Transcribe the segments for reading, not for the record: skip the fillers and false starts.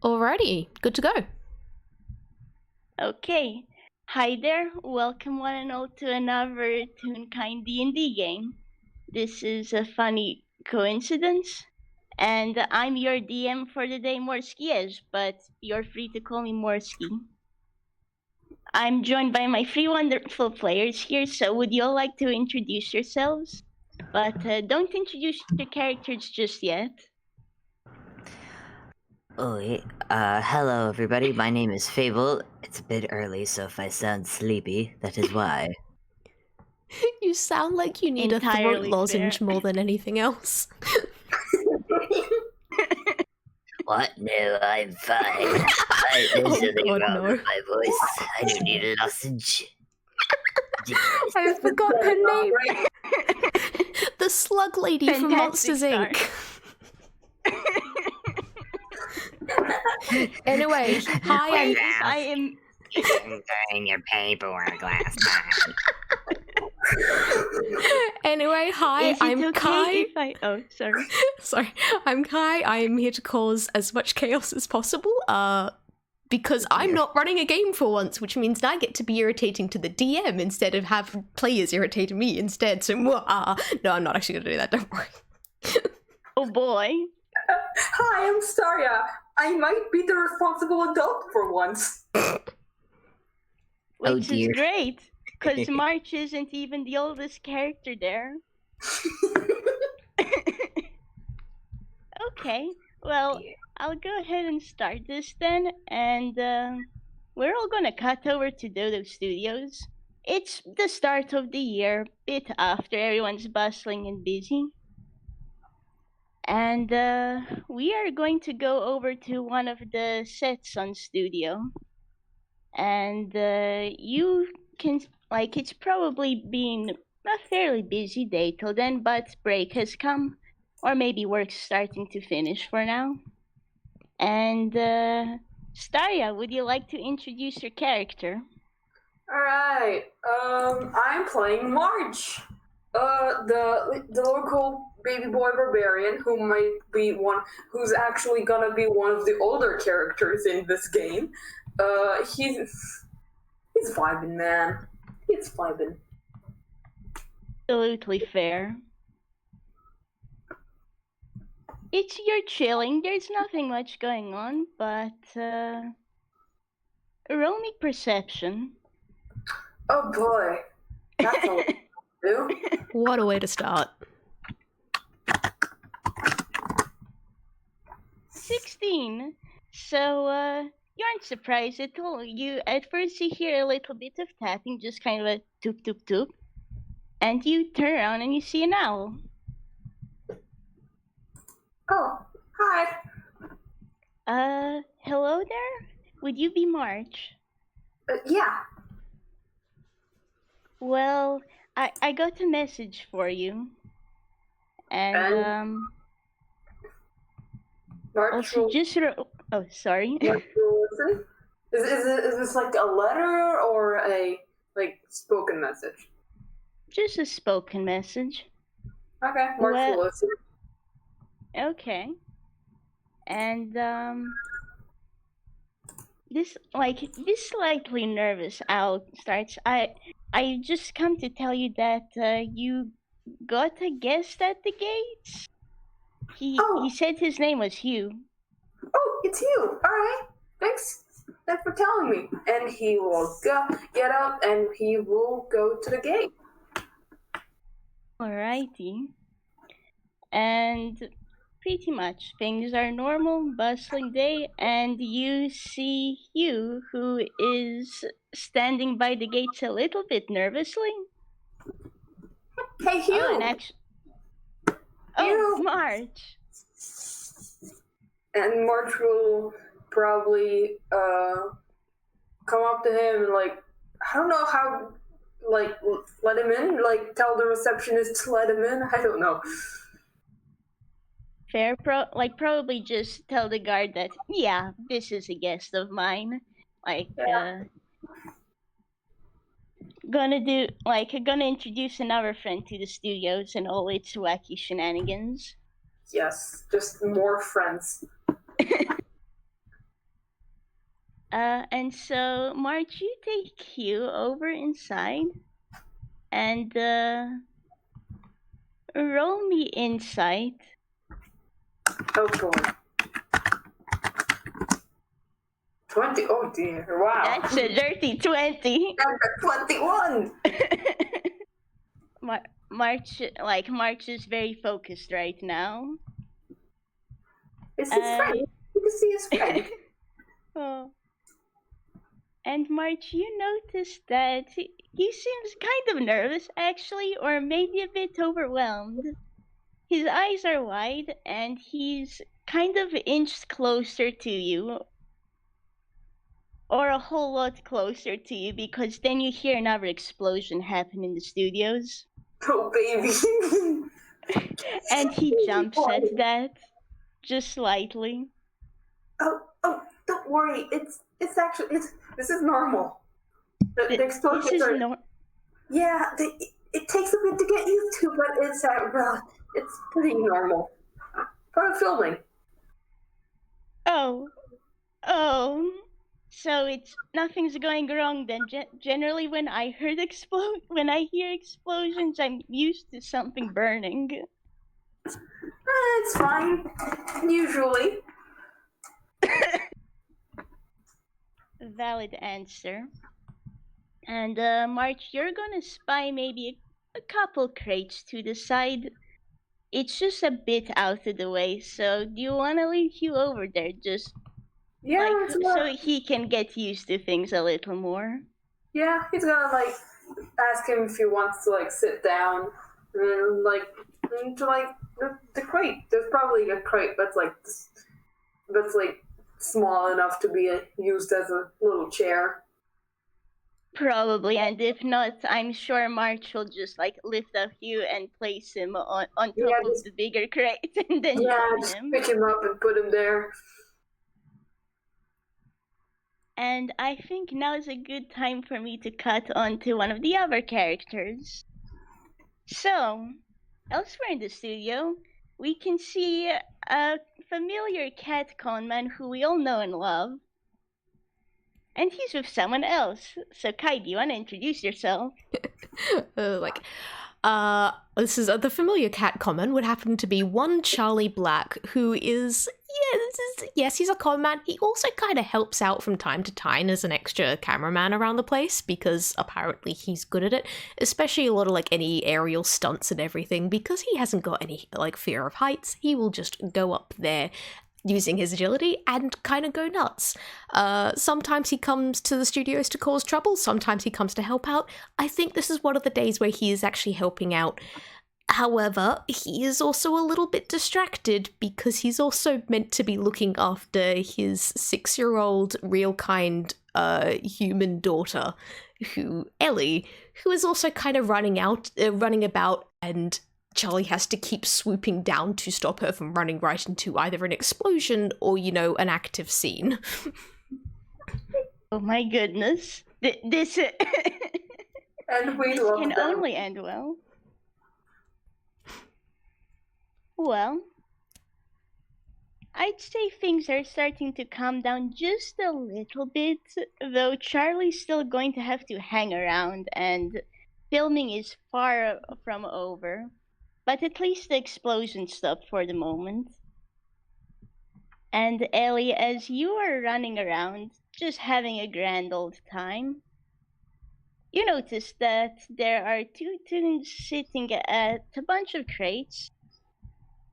Alrighty, good to go. Okay. Hi there, welcome one and all to another Toonkind D&D game. This is a funny coincidence, and I'm your DM for the day, Morski, but you're free to call me Morski. I'm joined by my three wonderful players here, so would you all like to introduce yourselves? But don't introduce your characters just yet. Hello everybody, my name is Fable. It's a bit early, so if I sound sleepy, that is why. You sound like you need a throat Entirely lozenge fair. more than anything else. What? No, I'm fine. There's Oh something God, wrong no. with my voice. I don't need a lozenge. I forgot her name. The slug lady from Fantastic Monsters start. Inc. Anyway, hi, I am. You didn't sign your paperwork last time. Anyway, hi, Is it I'm okay Kai. if I? Oh, sorry. Sorry, I'm Kai. I'm here to cause as much chaos as possible. Because I'm not running a game for once, which means I get to be irritating to the DM instead of have players irritating me instead. So, no, I'm not actually gonna do that. Don't worry. Oh boy. Hi, I'm Staria. I might be the responsible adult for once. Oh, Which dear. is great, because March isn't even the oldest character there. Okay, well, I'll go ahead and start this then, and we're all gonna cut over to Dodo Studios. It's the start of the year, bit after everyone's bustling and busy. And we are going to go over to one of the sets on studio. And you can, it's probably been a fairly busy day till then, but break has come, or maybe work's starting to finish for now. And Staria, would you like to introduce your character? Alright, I'm playing March. The local baby boy barbarian who might be who's actually gonna be one of the older characters in this game. He's vibing, man. He's vibing. Absolutely fair. You're chilling, there's nothing much going on, but roll me perception. Oh boy, that's all I do. What a way to start. 16. So, you aren't surprised at all. At first you hear a little bit of tapping, just kind of a toop toop toop. And you turn around and you see an owl. Oh, hi. Hello there? Would you be March? Yeah. Well, I got a message for you. And, March also will, just oh, sorry. March will listen. Is this like a letter or a spoken message? Just a spoken message. Okay, March will listen. Okay. And this slightly nervous owl starts. I just come to tell you that you got a guest at the gates. He said his name was Hugh. Oh, it's you. All right. Thanks for telling me. And he will get up and he will go to the gate. Alrighty. And pretty much things are normal, bustling day, and you see Hugh, who is standing by the gates a little bit nervously. Hey, Hugh. Oh, Hugh. March. And March will probably come up to him and I don't know how let him in, tell the receptionist to let him in. I don't know. Fair, probably just tell the guard that, yeah, this is a guest of mine. Gonna introduce another friend to the studios and all its wacky shenanigans. Yes, just more friends. And so, March, you take Q over inside and roll me insight. Oh boy. 20. Oh dear. Wow. That's a dirty 20. I got 21. March is very focused right now. It's his friend. You can see his friend. Oh. And March, you notice that he seems kind of nervous, actually, or maybe a bit overwhelmed. His eyes are wide, and he's kind of inched closer to you, or a whole lot closer to you, because then you hear another explosion happen in the studios. Oh baby. And he jumps at that, just slightly. Oh, don't worry. It's actually this is normal. The explosions This is are. Yeah, it takes a bit to get used to, but it's pretty normal. Part of filming. Oh, so it's nothing's going wrong then. Generally, when I hear explosions, I'm used to something burning. It's fine. Usually. Valid answer. And March, you're gonna spy maybe a couple crates to the side. It's just a bit out of the way, so do you want to leave Hugh over there just so he can get used to things a little more? Yeah, he's gonna ask him if he wants to sit down and the crate. There's probably a crate that's small enough to be used as a little chair. Probably, and if not, I'm sure March will just lift up Hugh and place him on top of the bigger crate, and then just him. Pick him up and put him there. And I think now is a good time for me to cut on to one of the other characters. So, elsewhere in the studio, we can see a familiar cat conman who we all know and love. And he's with someone else. So, Kai, do you want to introduce yourself? This is the familiar cat common would happen to be one Charlie Black, who is, yes, he's a conman. He also kind of helps out from time to time as an extra cameraman around the place, because apparently he's good at it, especially a lot of any aerial stunts and everything, because he hasn't got any fear of heights. He will just go up there using his agility and kind of go nuts. Sometimes he comes to the studios to cause trouble, sometimes he comes to help out. I think this is one of the days where he is actually helping out. However, he is also a little bit distracted because he's also meant to be looking after his 6-year-old real kind human daughter, Ellie, who is also kind of running about, and Charlie has to keep swooping down to stop her from running right into either an explosion or, an active scene. Oh my goodness. This and we this love can them. only end well. Well, I'd say things are starting to calm down just a little bit, though Charlie's still going to have to hang around and filming is far from over. But at least the explosion stopped for the moment. And Ellie, as you are running around, just having a grand old time, you notice that there are 2 tunes sitting at a bunch of crates.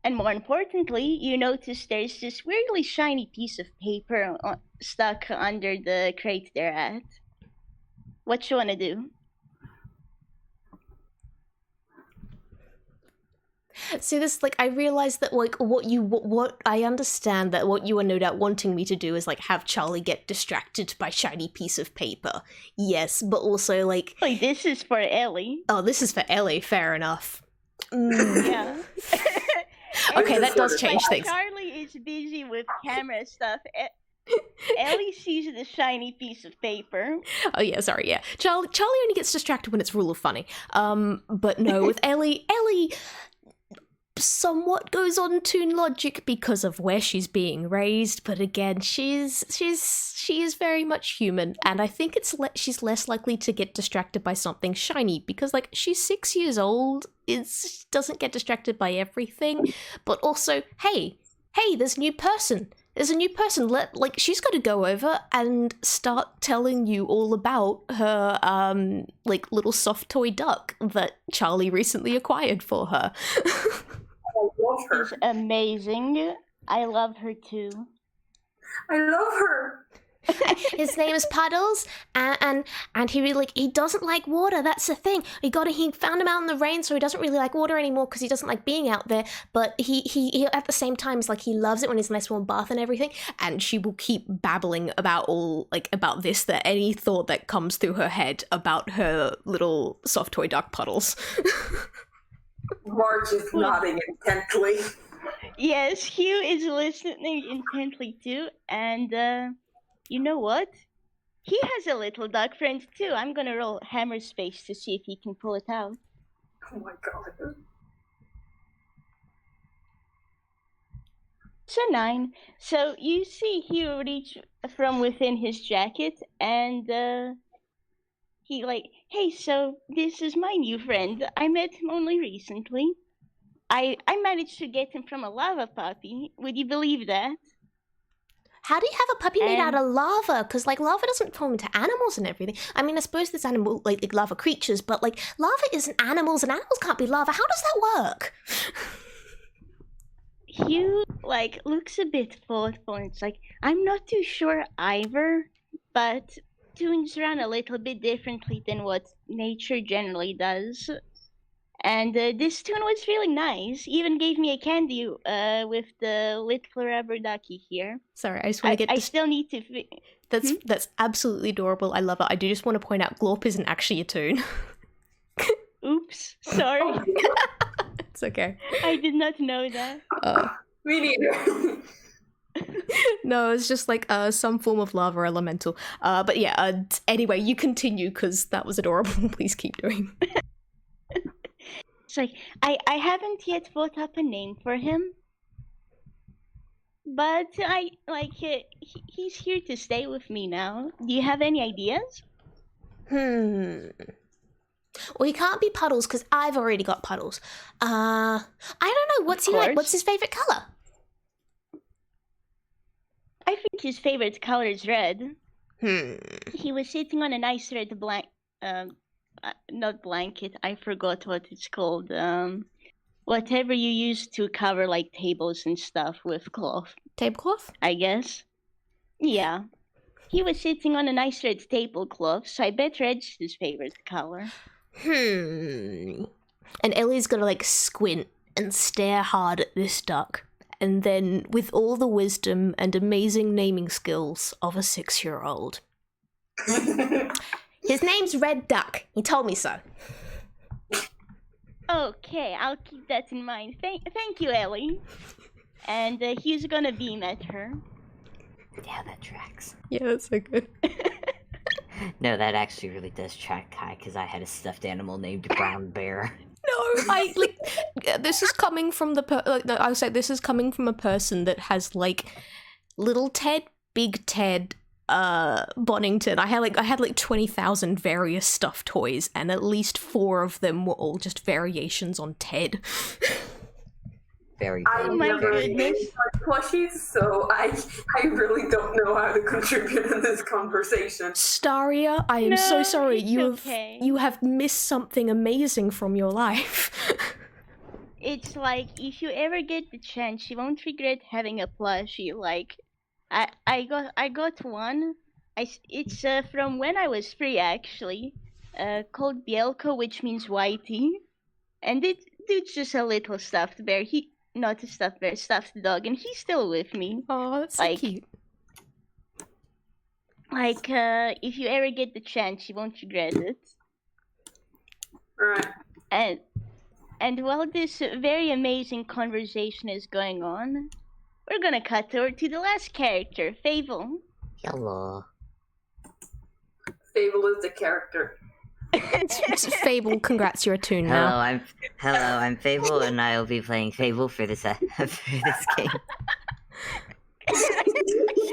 And more importantly, you notice there's this weirdly shiny piece of paper stuck under the crate they're at. What you want to do? So this, I realized that, what I understand that what you are no doubt wanting me to do is, have Charlie get distracted by shiny piece of paper. Yes, but also, this is for Ellie. Oh, this is for Ellie, fair enough. Yeah. Okay, that does change things. Charlie is busy with camera stuff. Ellie sees the shiny piece of paper. Oh yeah, sorry, yeah. Charlie only gets distracted when it's rule of funny. But no, with Ellie, somewhat goes on Toon logic because of where she's being raised, but again, she is very much human, and I think she's less likely to get distracted by something shiny because, like, she's 6 years old. It doesn't get distracted by everything, but also, hey, there's a new person. She's got to go over and start telling you all about her, little soft toy duck that Charlie recently acquired for her. I love her. She's amazing. I love her too. I love her. His name is Puddles, and he doesn't like water. That's the thing. He found him out in the rain, so he doesn't really like water anymore because he doesn't like being out there. But he at the same time is like he loves it when he's in a nice warm bath and everything. And she will keep babbling about any thought that comes through her head about her little soft toy duck Puddles. Marge is nodding intently. Yes, Hugh is listening intently too, and you know what? He has a little duck friend too. I'm gonna roll hammer space to see if he can pull it out. Oh my god. So 9. So you see Hugh reach from within his jacket and he hey, so this is my new friend. I met him only recently. I managed to get him from a lava puppy. Would you believe that? How do you have a puppy made out of lava? Because, lava doesn't form into animals and everything. I mean, I suppose there's animal, lava creatures, but, lava isn't animals, and animals can't be lava. How does that work? Hugh, looks a bit thoughtful, and it's I'm not too sure either, but toons run a little bit differently than what nature generally does. And this toon was really nice. Even gave me a candy with the little rubber ducky here. Sorry, I just want to get. I still need to. That's absolutely adorable. I love it. I do just want to point out, Glorp isn't actually a toon. Oops, sorry. It's okay. I did not know that. Me neither. No, it's just some form of lava elemental. But yeah. Anyway, you continue because that was adorable. Please keep doing. It's I haven't yet thought up a name for him, but he's here to stay with me now. Do you have any ideas? Well, he can't be Puddles because I've already got Puddles. I don't know. What's he like? What's his favorite color? I think his favorite color is red. He was sitting on a nice red not blanket, I forgot what it's called. Whatever you use to cover tables and stuff with cloth. Tablecloth? I guess. Yeah. He was sitting on a nice red tablecloth, so I bet red's his favorite color. And Ellie's gonna squint and stare hard at this duck. And then, with all the wisdom and amazing naming skills of a 6-year-old. His name's Red Duck. He told me so. Okay, I'll keep that in mind. Thank you, Ellie. And he's gonna beam at her. Yeah, that tracks. Yeah, that's so good. No, that actually really does track, Kai, because I had a stuffed animal named Brown Bear. No, this is coming from I would say this is coming from a person that has little Ted, big Ted, Bonington. I had 20,000 various stuffed toys, and at least 4 of them were all just variations on Ted. Very I good. never goodness. made plushies, so I really don't know how to contribute in this conversation. Staria, I am so sorry. It's okay. You have missed something amazing from your life. It's if you ever get the chance, you won't regret having a plushie. I got one. It's from when I was 3 actually. Called Bielko, which means whitey, and it's just a little stuffed bear. Not a stuffed bear, stuffed dog, and he's still with me. Oh, that's so cute. If you ever get the chance, you won't regret it. Right. And while this very amazing conversation is going on, we're gonna cut over to the last character, Fable. Hello. Fable is the character. Fable, congrats, you're a toon now. I'm Fable, and I'll be playing Fable for this for this game.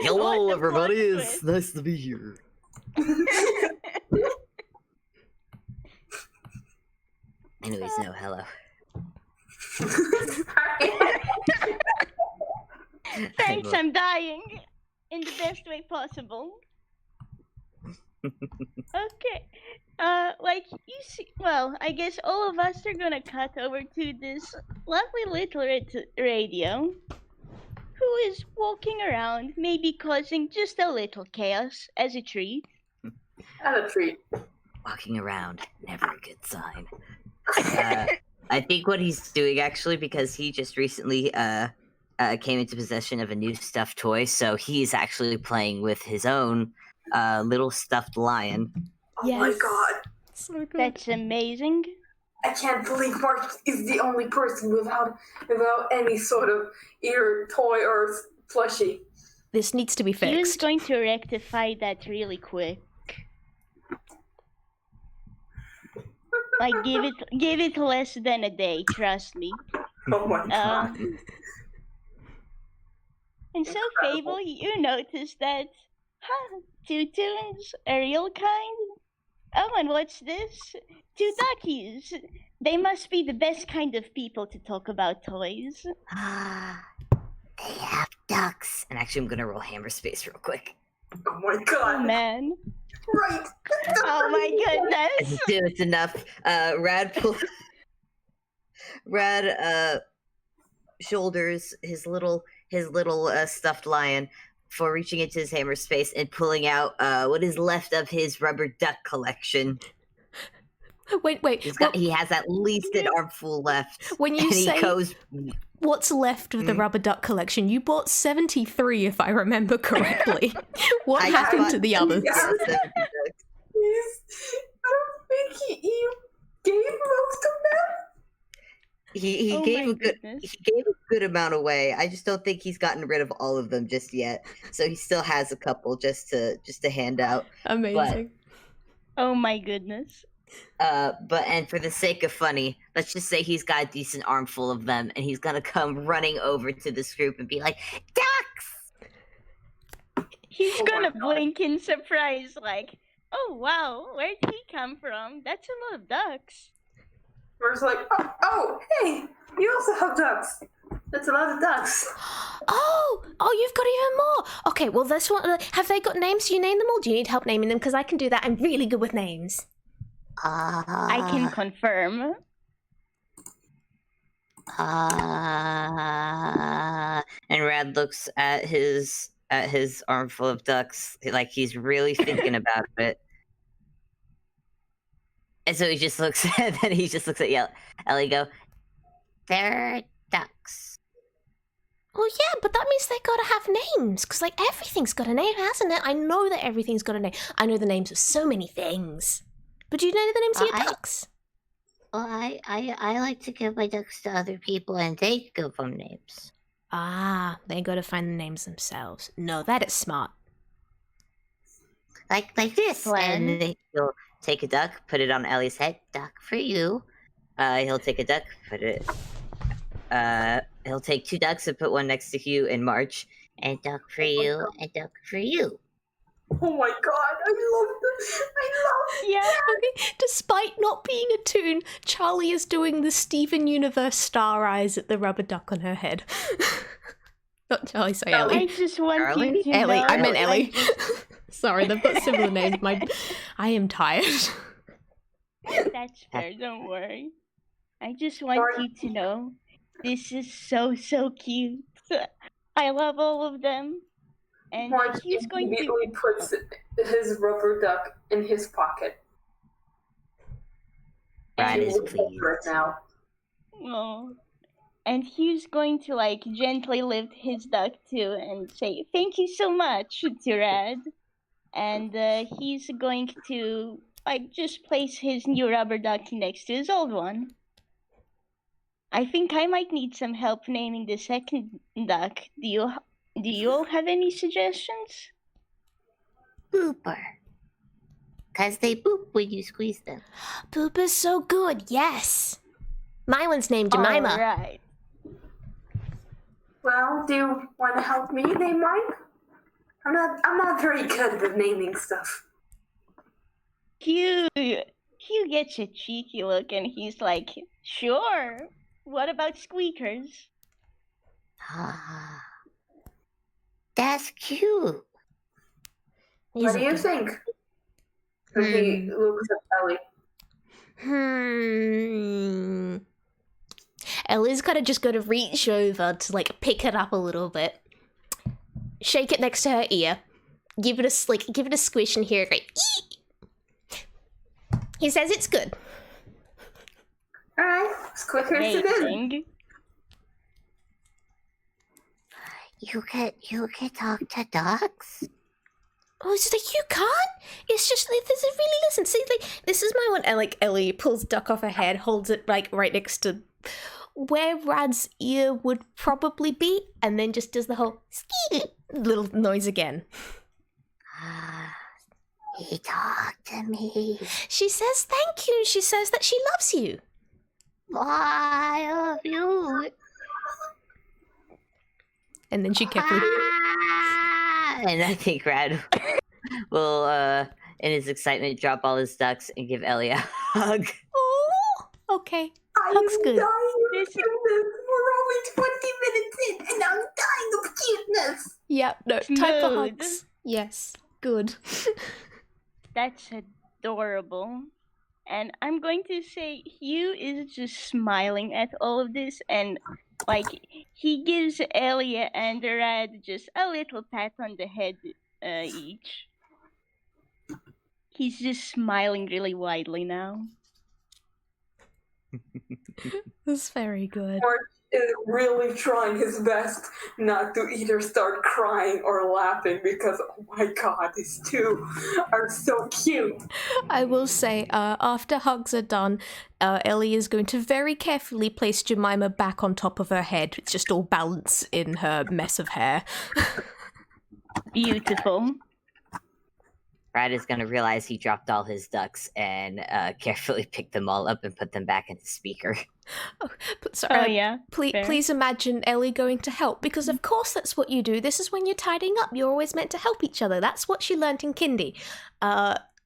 Hello, What a everybody. plot It's twist. nice to be here. Anyways, no, hello. Thanks, I'm dying in the best way possible. Okay. Like you see, well, I guess all of us are gonna cut over to this lovely little radio, who is walking around, maybe causing just a little chaos as a treat. And a treat. Walking around, never a good sign. I think what he's doing actually, because he just recently came into possession of a new stuffed toy, so he's actually playing with his own little stuffed lion. Oh my god. So good. That's amazing. I can't believe Mark is the only person without any sort of ear toy or plushie. This needs to be He was fixed. going to rectify that really quick. Like give it less than a day, trust me. Oh my god. And so Fable, you noticed that two tunes, a real kind. Oh, and what's this? Two duckies. They must be the best kind of people to talk about toys. They have ducks. And actually, I'm gonna roll hammer space real quick. Oh my Oh god. man. Right. Oh my goodness. It's enough. Rad shoulders his little stuffed lion for reaching into his hammer space and pulling out what is left of his rubber duck collection. Wait. He has at least an armful left. When you and say he goes, what's left of the rubber duck collection, you bought 73, if I remember correctly. What I happened bought- to the others? I don't think he gave most of them. He Oh gave my a good goodness. he gave a good amount away. I just don't think he's gotten rid of all of them just yet. So he still has a couple just to hand out. Amazing. Oh my goodness. And for the sake of funny, let's just say he's got a decent armful of them, and he's gonna come running over to this group and be like, "Ducks!" He's Oh my gonna God. blink in surprise, like, oh wow, where'd he come from? That's a lot of ducks. We're like, oh, hey, you also have ducks. That's a lot of ducks. Oh, you've got even more. Okay, well, this one, have they got names? Do you name them, or do you need help naming them? Because I can do that. I'm really good with names. I can confirm. And Rad looks at his armful of ducks like he's really thinking about it. And so he just looks at Ellie go, "They're ducks." Well, yeah, but that means they gotta have names, because, like, everything's got a name, hasn't it? I know that everything's got a name. I know the names of so many things. But do you know the names of your ducks? Well, I like to give my ducks to other people, and they give them names. Ah, they gotta find the names themselves. No, that is smart. Like this. Plan. And he'll take a duck, put it on Ellie's head. Duck for you. He'll take a duck, put it. He'll take two ducks and put one next to Hugh and March. And duck for you, and duck for you. Oh my god, I love this. Yeah. Okay, despite not being a toon, Charlie is doing the Steven Universe star eyes at the rubber duck on her head. Not Charlie, say I Ellie. just want Charlie? you to Ellie, know. I meant Ellie. just- Sorry, they've got similar names. I am tired. That's fair, don't worry. I just want you to know this is so cute. I love all of them. And March he's going to. immediately puts his rubber duck in his pocket. Brad He is looks pleased. over it now. Oh. And he's going to, like, gently lift his duck too and say, "Thank you so much to Rad." And he's going to, like, just place his new rubber duck next to his old one. I think I might need some help naming the second duck. Do you all have any suggestions? Booper. 'Cause they boop when you squeeze them. Poop is so good, yes. My one's named Jemima. All right. Well, do you want to help me name mine? I'm not very good at naming stuff. Hugh gets a cheeky look and he's like, sure. What about squeakers? Ah, that's cute. What do you think? And he looks at Ellie. Ellie's kind of just going to reach over to like pick it up a little bit, shake it next to her ear, give it a squish, and hear it go. Eek! He says it's good. All right, squeakers it is. Amazing. You can talk to ducks? Oh, it's like you can't. It's just like this is really listen. See, like this is my one. And like Ellie pulls duck off her head, holds it like right next to where Rad's ear would probably be, and then just does the whole little noise again. He talked to me. She says thank you. She says that she loves you. I love you. And then she carefully. And I think Rad will, in his excitement, drop all his ducks and give Ellie a hug. Oh, okay. Hug's I'm good. dying of cuteness. We're only 20 minutes in, and I'm dying of cuteness. Yeah, no, time for Smooth. hugs. Yes, good. That's adorable. And I'm going to say Hugh is just smiling at all of this, and like he gives Ellie and Rad just a little pat on the head each. He's just smiling really widely now. That's very good. Mark is really trying his best not to either start crying or laughing because, oh my god, these two are so cute. I will say, after hugs are done, Ellie is going to very carefully place Jemima back on top of her head. It's just all balanced in her mess of hair. Beautiful. Rad is going to realize he dropped all his ducks and carefully pick them all up and put them back in the speaker. Yeah. Fair. Please imagine Ellie going to help, because of course that's what you do. This is when you're tidying up. You're always meant to help each other. That's what she learnt in kindy.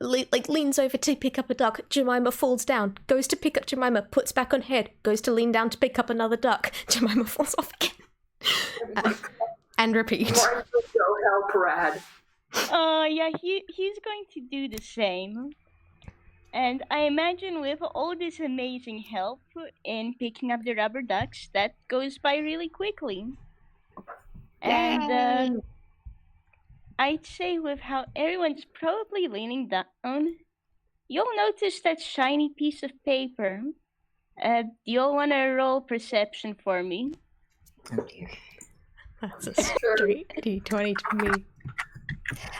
Leans over to pick up a duck. Jemima falls down. Goes to pick up Jemima. Puts back on head. Goes to lean down to pick up another duck. Jemima falls off again. And repeat. Mark will go help Rad. Yeah, he's going to do the same. And I imagine with all this amazing help in picking up the rubber ducks, that goes by really quickly. And I'd say with how everyone's probably leaning down, you'll notice that shiny piece of paper. Do you all want to roll perception for me? Oh dear. That's a straight D20 to me.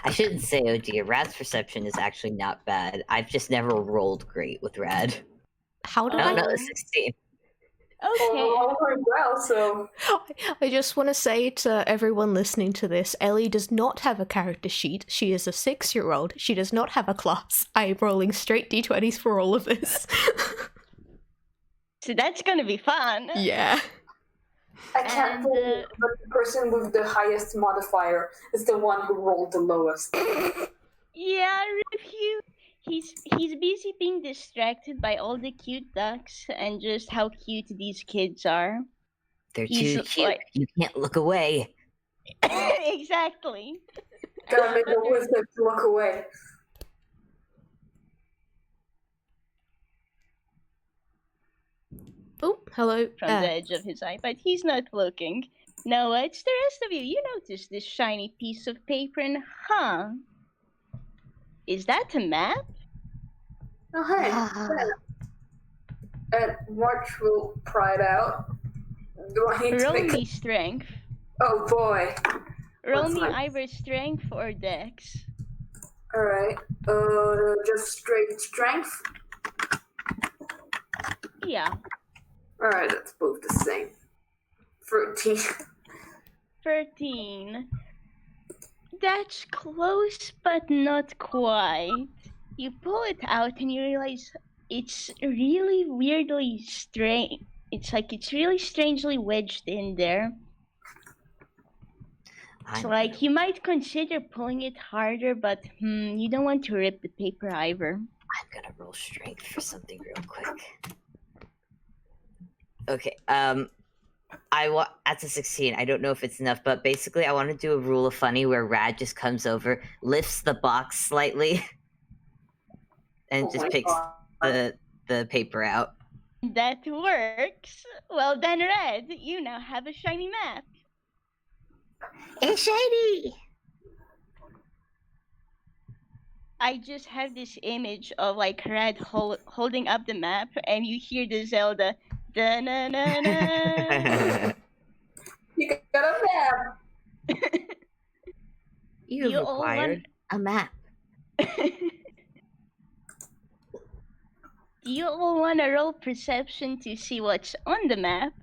I shouldn't say oh dear. Rad's perception is actually not bad. I've just never rolled great with Rad. How did No, 16. Okay. All went well, so I just want to say to everyone listening to this, Ellie does not have a character sheet. She is a 6-year-old. She does not have a class. I am rolling straight D20s for all of this. So that's gonna be fun. Yeah. I can't And, believe that the person with the highest modifier is the one who rolled the lowest. Yeah, Hugh. He's busy being distracted by all the cute ducks and just how cute these kids are. They're He's too cute. like- You can't look away. Exactly. Gotta make a wizard look away. Oh, hello. From the edge of his eye, but he's not looking. No, it's the rest of you. You notice this shiny piece of paper and is that a map? Oh, hey. And March will pry it out. Do I need to Roll make me strength. Oh boy. Roll What's me that? either strength or dex. Alright. Just straight strength. Yeah. Alright, that's both the same. 13. 13. That's close, but not quite. You pull it out and you realize it's really weirdly strange. It's like it's really strangely wedged in there. It's like you might consider pulling it harder, but you don't want to rip the paper either. I'm gonna roll strength for something real quick. Okay, that's a 16. I don't know if it's enough, but basically I want to do a rule of funny where Rad just comes over, lifts the box slightly, and just picks the paper out. That works. Well then, Red, you now have a shiny map. It's shiny! I just have this image of like Red holding up the map, and you hear the Zelda. Da-na-na-na. You got a map. You acquired a map. Do you all want to roll perception to see what's on the map?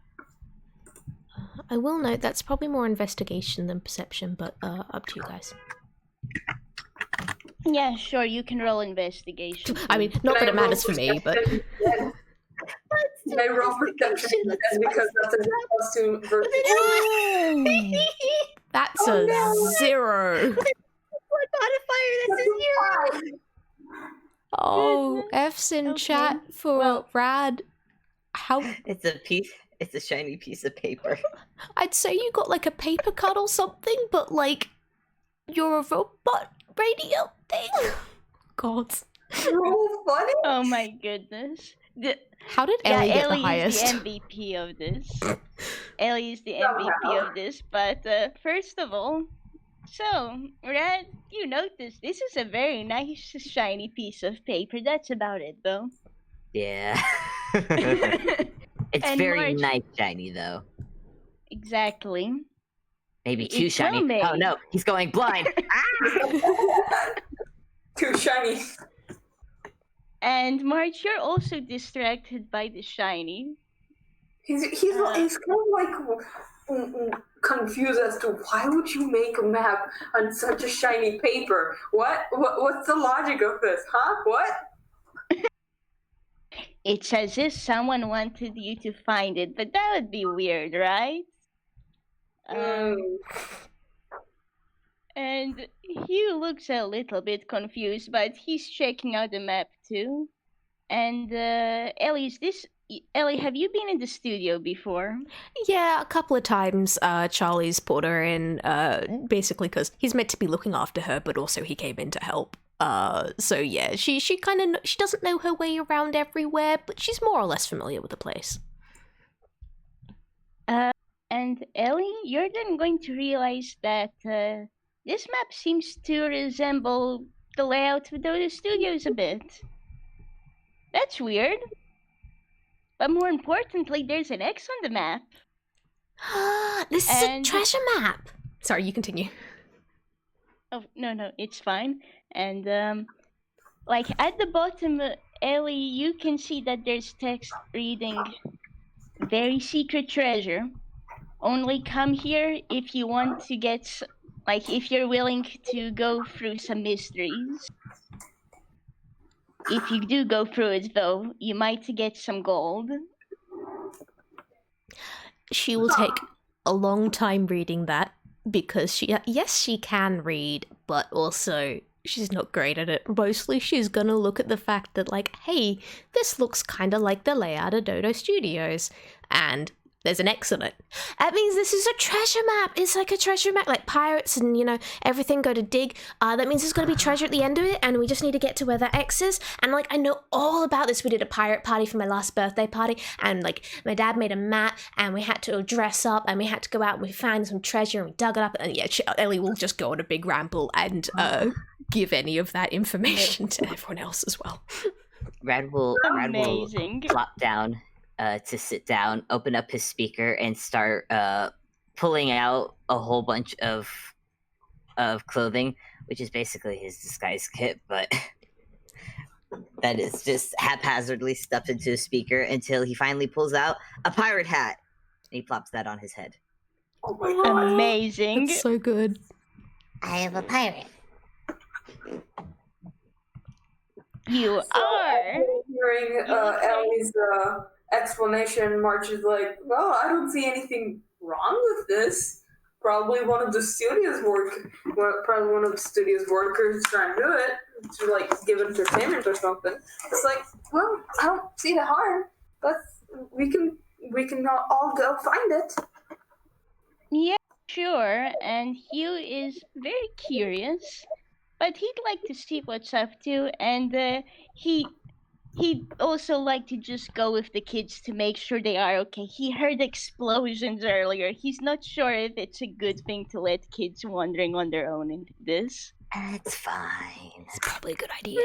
I will note that's probably more investigation than perception, but up to you guys. Yeah, sure, you can roll investigation. I mean, not that it matters for me, but... Can I roll perception because that's a costume versus... That's a 0. What modifier? This is 0! Oh, F's in chat for Rad. How? It's a shiny piece of paper. I'd say you got like a paper cut or something, but like you're a robot radio thing. God. So funny. Oh my goodness. How did Ellie get the highest? Ellie is the MVP of this. Ellie is the MVP of this, but first of all, so, Red, you notice this is a very nice, shiny piece of paper. That's about it, though. Yeah. It's And very March- nice shiny, though. Exactly. Maybe too It's shiny. homemade. Oh no, he's going blind. Too shiny. And March, you're also distracted by the shiny. He's kind of like confused as to why would you make a map on such a shiny paper? What's the logic of this? Huh? What? It's as if someone wanted you to find it, but that would be weird, right? And Hugh looks a little bit confused, but he's checking out the map too. And Ellie, have you been in the studio before? Yeah, a couple of times. Charlie's put her in, basically because he's meant to be looking after her, but also he came in to help. So yeah, she kind of she doesn't know her way around everywhere, but she's more or less familiar with the place. And Ellie, you're then going to realize that this map seems to resemble the layout of the studios a bit. That's weird. But more importantly, there's an X on the map. This is a treasure map. Sorry, you continue. Oh, no, it's fine. And, like, at the bottom, Ellie, you can see that there's text reading, "Very secret treasure. Only come here if you want to get, like, if you're willing to go through some mysteries. If you do go through it, though, you might get some gold." She will take a long time reading that because she can read, but also she's not great at it. Mostly she's gonna look at the fact that, like, hey, this looks kind of like the layout of Dodo Studios, and there's an X on it. That means this is a treasure map. It's like a treasure map, like pirates and, you know, everything go to dig. That means there's going to be treasure at the end of it, and we just need to get to where that X is. And, like, I know all about this. We did a pirate party for my last birthday party, and, like, my dad made a map, and we had to dress up, and we had to go out, and we found some treasure, and we dug it up. And, yeah, Ellie will just go on a big ramble and give any of that information to everyone else as well. Rad will Amazing. flop down to sit down, open up his speaker, and start pulling out a whole bunch of clothing, which is basically his disguise kit, but that is just haphazardly stuffed into his speaker until he finally pulls out a pirate hat, and he plops that on his head. Oh my god. Amazing. That's so good. I am a pirate. You So are. hearing You okay? Ellie's explanation, March is like, well, I don't see anything wrong with this. Probably one of the studio's workers trying to do it to like give entertainment or something. It's like, well, I don't see the harm, but we can all go find it. Yeah, sure. And Hugh is very curious, but he'd like to see what's up too. And he'd also like to just go with the kids to make sure they are okay. He heard explosions earlier. He's not sure if it's a good thing to let kids wandering on their own into this. That's fine. It's probably a good idea.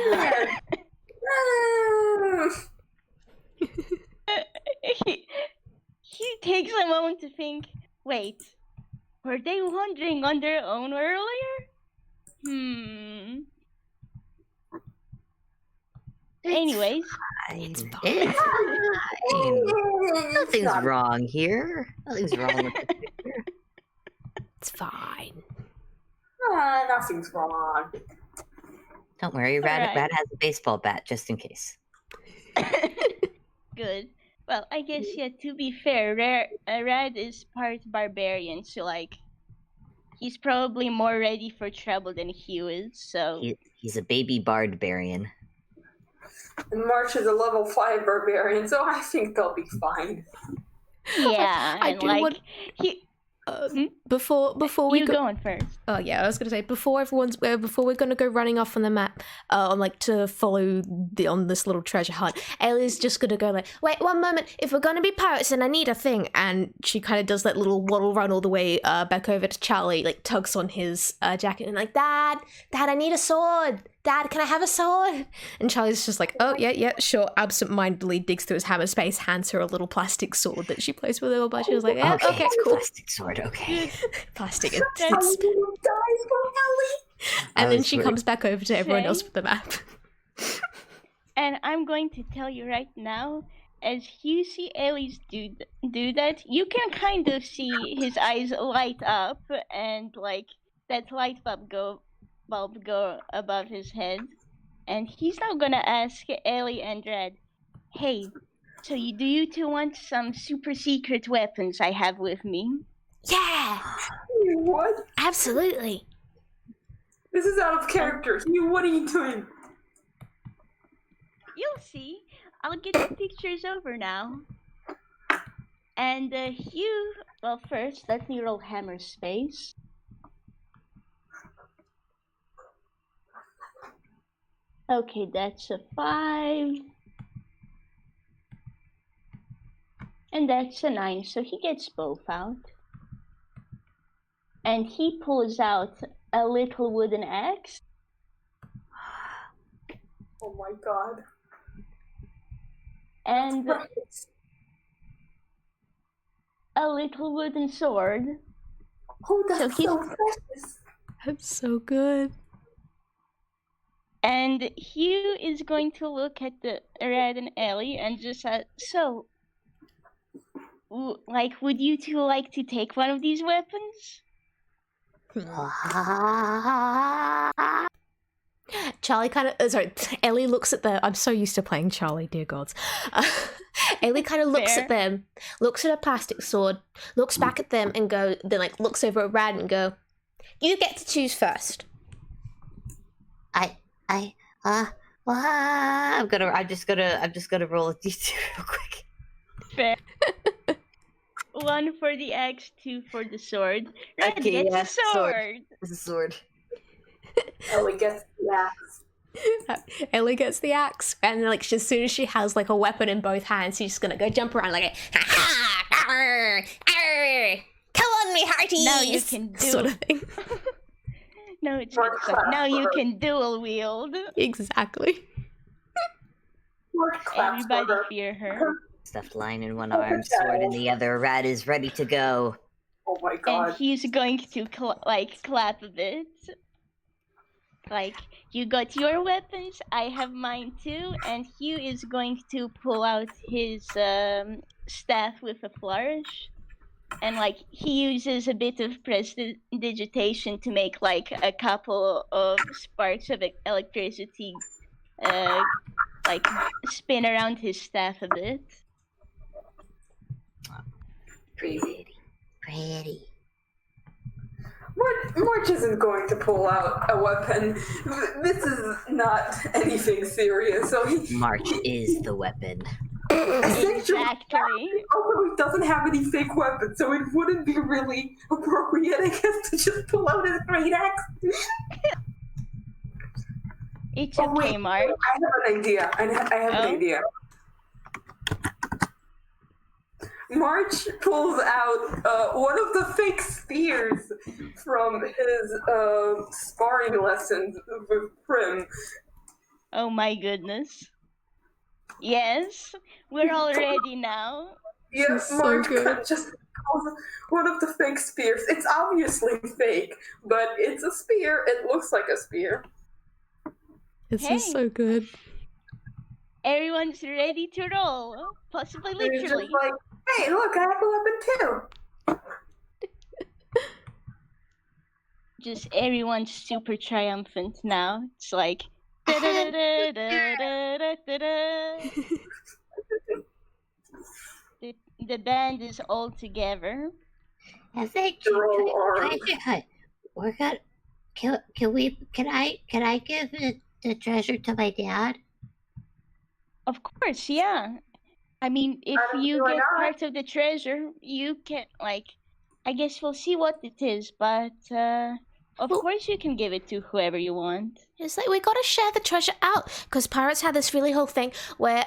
He takes a moment to think, wait, were they wandering on their own earlier? Anyways, It's fine. It's fine. Nothing's wrong here. Nothing's wrong with the picture. It's fine. Nothing's wrong. Don't worry, Rad Alright. has a baseball bat just in case. good. Well, I guess, yeah, to be fair, Rad is part barbarian, so, like, he's probably more ready for trouble than Hugh is, so... He's a baby barbarian. And March is a level 5 barbarian, so I think they'll be fine. Yeah, I and, do like, want- he... Before we You go. going first. Oh yeah, I was gonna say before we're gonna go running off on the map, on like to follow on this little treasure hunt. Ellie's just gonna go like, wait one moment, if we're gonna be pirates, then I need a thing, and she kind of does that little waddle run all the way back over to Charlie, like tugs on his jacket and like, Dad, I need a sword. Dad, can I have a sword? And Charlie's just like, oh yeah, sure. Absent-mindedly digs through his hammer space, hands her a little plastic sword that she plays with her, but she was like, yeah, okay, it's a cool. plastic sword, okay. Plastic. I will die for Ellie. And I then was she like- comes back over to everyone else Say- with the map. And I'm going to tell you right now, as you see Ellie's do that, you can kind of see his eyes light up and like that light bulb go above his head. And he's now gonna ask Ellie and Red, hey, so do you two want some super secret weapons I have with me? Yeah, What? absolutely. This is out of character. Hugh, what are you doing? You'll see. I'll get the pictures over now. And Hugh, well, first, let me roll hammer space. Okay, that's a 5. And that's a 9, so he gets both out. And he pulls out a little wooden axe. Oh my god. And a little wooden sword. Oh, that's So he's- so precious. That's so good. And Hugh is going to look at the Red and Ellie and just so, like, would you two like to take one of these weapons? Charlie kind of, Ellie looks at them. I'm so used to playing Charlie, dear gods. Ellie kind of looks Fair. at them, looks at a plastic sword, looks back at them and then like looks over at Rad and go, you get to choose first. I'm just gonna roll a d2 real quick. Fair. 1 for the axe, 2 for the sword. Red Okay, gets yeah, a sword. It's a sword. Ellie gets the axe. Ellie gets the axe, and like as soon as she has like a weapon in both hands, she's just gonna go jump around like, come on, me hearties. Now you can do sort of thing. No, it's good stuff. Now you can dual wield. Exactly. March claps for Everybody her. fear her. Stuffed lion in one arm, sword in the other. Rat is ready to go. Oh my And god. he's going to clap a bit. Like, you got your weapons, I have mine too, and Hugh is going to pull out his staff with a flourish. And like, he uses a bit of prestidigitation to make like a couple of sparks of electricity like spin around his staff a bit. Pretty. Pretty. March isn't going to pull out a weapon. This is not anything serious. So March is the weapon. Exactly. Although he doesn't have any fake weapons, so it wouldn't be really appropriate, I guess, to just pull out his great axe. It's Oh, okay, wait, March. I have an idea. I have an idea. March pulls out one of the fake spears from his sparring lessons with Prim. Oh my goodness. Yes, we're all ready now. Yeah, This is so March good. just pulls one of the fake spears. It's obviously fake, but it's a spear. It looks like a spear. This Hey. is so good. Everyone's ready to roll. Possibly And he's literally. just like, hey, look, I have a weapon too. Just everyone's super triumphant now. It's like the band is all together. I think Throw arms. we're gonna can I give the treasure to my dad? Of course, yeah. I mean, if I don't see you why get not. part of the treasure, you can I guess we'll see what it is, but of Well- course you can give it to whoever you want. It's like we gotta share the treasure out because pirates had this really whole thing where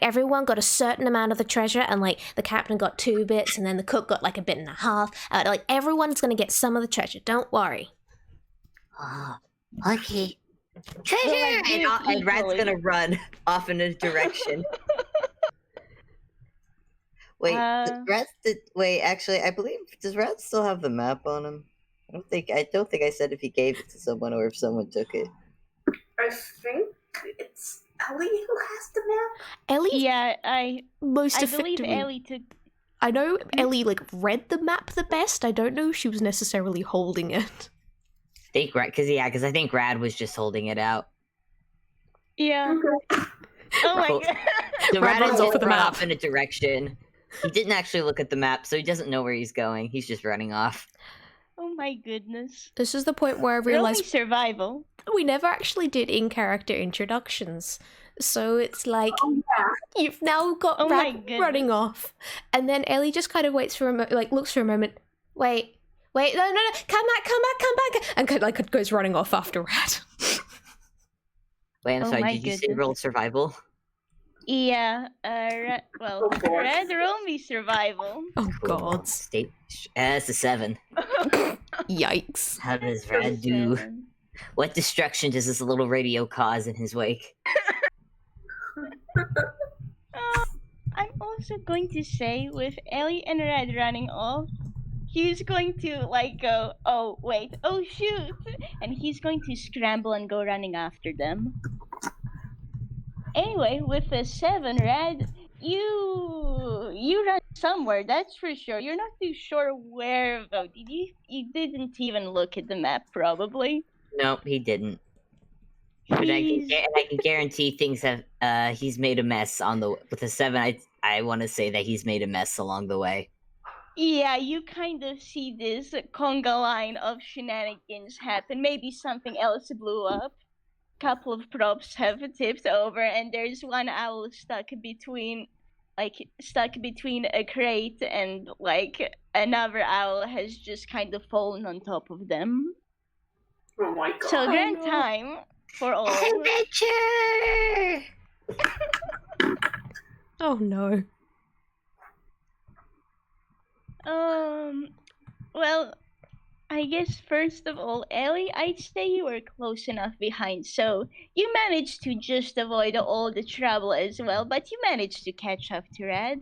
everyone got a certain amount of the treasure, and like the captain got 2 bits, and then the cook got like a bit and a half. Like everyone's gonna get some of the treasure. Don't worry. Oh, okay. Treasure! Well, I do And Rad's equally. gonna run off in a direction. Wait, actually, I believe, does Rad still have the map on him? I don't think I said if he gave it to someone or if someone took it. I think it's Ellie who has the map. Ellie Yeah, I most believe effectively. Ellie took. I know Ellie like read the map the best. I don't know if she was necessarily holding it. Because I think Rad was just holding it out. Yeah. Oh my Cool. god. So Rad Rad runs is off with the run map. off in a direction. He didn't actually look at the map, so he doesn't know where he's going. He's just running off. Oh my goodness. This is the point where I Roll me realized survival. we never actually did in-character introductions. So it's like Oh, yeah. you've now got Oh my Rad goodness. running off, and then Ellie just kind of waits for a looks for a moment. Wait, no, come back, and kind of like goes running off after Rad. Wait, I'm Oh sorry, my did you say goodness. roll survival? Yeah. Oh, boy. Red, roll me survival. Oh Cool. God, It's a 7. yikes! How does Rad do? 7. What destruction does this little radio cause in his wake? I'm also going to say, with Ellie and Red running off, he's going to go, oh wait, oh shoot, and he's going to scramble and go running after them. Anyway, with a 7, Red, you run somewhere, that's for sure. You're not too sure where though. You didn't even look at the map, probably. No, he didn't. But I can guarantee things have. He's made a mess with a 7. I want to say that he's made a mess along the way. Yeah, you kind of see this conga line of shenanigans happen. Maybe something else blew up. Couple of props have tipped over, and there's one owl stuck between a crate, and another owl has just kind of fallen on top of them. Oh my god. So grand no. time for all. Adventure! Oh no. Well, I guess first of all, Ellie, I'd say you were close enough behind, so you managed to just avoid all the trouble as well, but you managed to catch up to Red.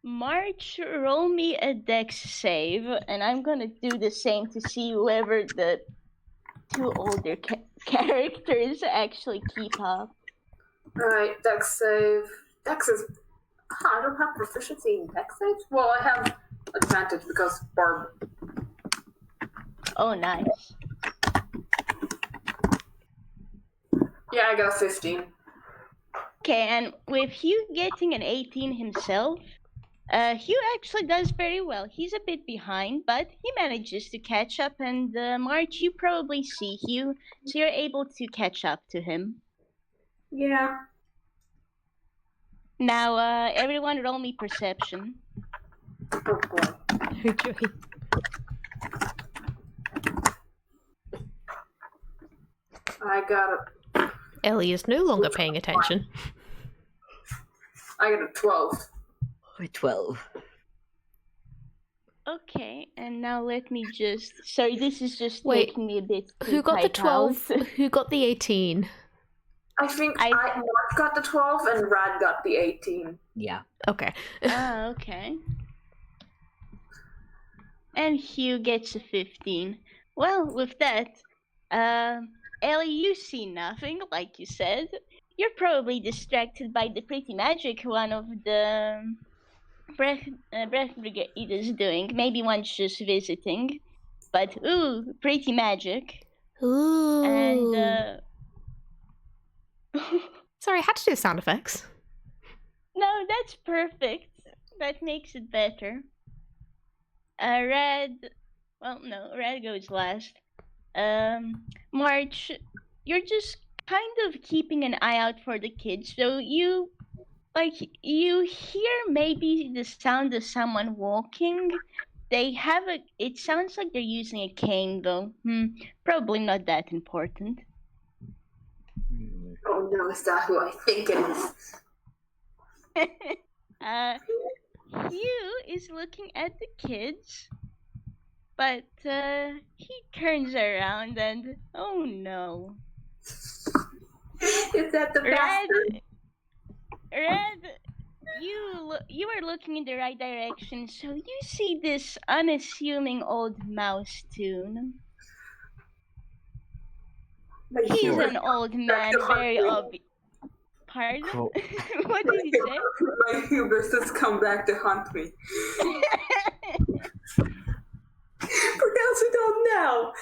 March, roll me a dex save, and I'm gonna do the same to see whether the 2 older characters actually keep up. Alright, dex save. Dex is. I don't have proficiency in dex saves? Well, I have advantage because Barb. Oh, nice. Yeah, I got a 15. Okay, and with Hugh getting an 18 himself, Hugh actually does very well. He's a bit behind, but he manages to catch up, and March, you probably see Hugh, so you're able to catch up to him. Yeah. Now, everyone roll me perception. Oh boy. Okay. I got a Ellie is no longer paying attention. 12. 12. Okay, and now let me just... Sorry, this is just Wait, taking me a bit to Who got the type 12? out. Who got the 18? I think Mark got the 12 and Rad got the 18. Yeah. Okay. Oh, okay. And Hugh gets a 15. Well, with that, Ellie, you see nothing, like you said. You're probably distracted by the pretty magic one of the Breath Brigade is doing. Maybe one's just visiting. But, ooh, pretty magic. Ooh. And, Sorry, I had to do sound effects. no, that's perfect. That makes it better. Red goes last. March, you're just kind of keeping an eye out for the kids. So you hear maybe the sound of someone walking. It sounds like they're using a cane though. Probably not that important. Oh no, is that who I think it is? Hugh is looking at the kids, but he turns around and oh no. Is that the bastard? Red, you are looking in the right direction, so you see this unassuming old mouse toon. He's an old man, very obvious. Pardon? Cool. What did you say? My hubris has come back to haunt me. For those who don't know,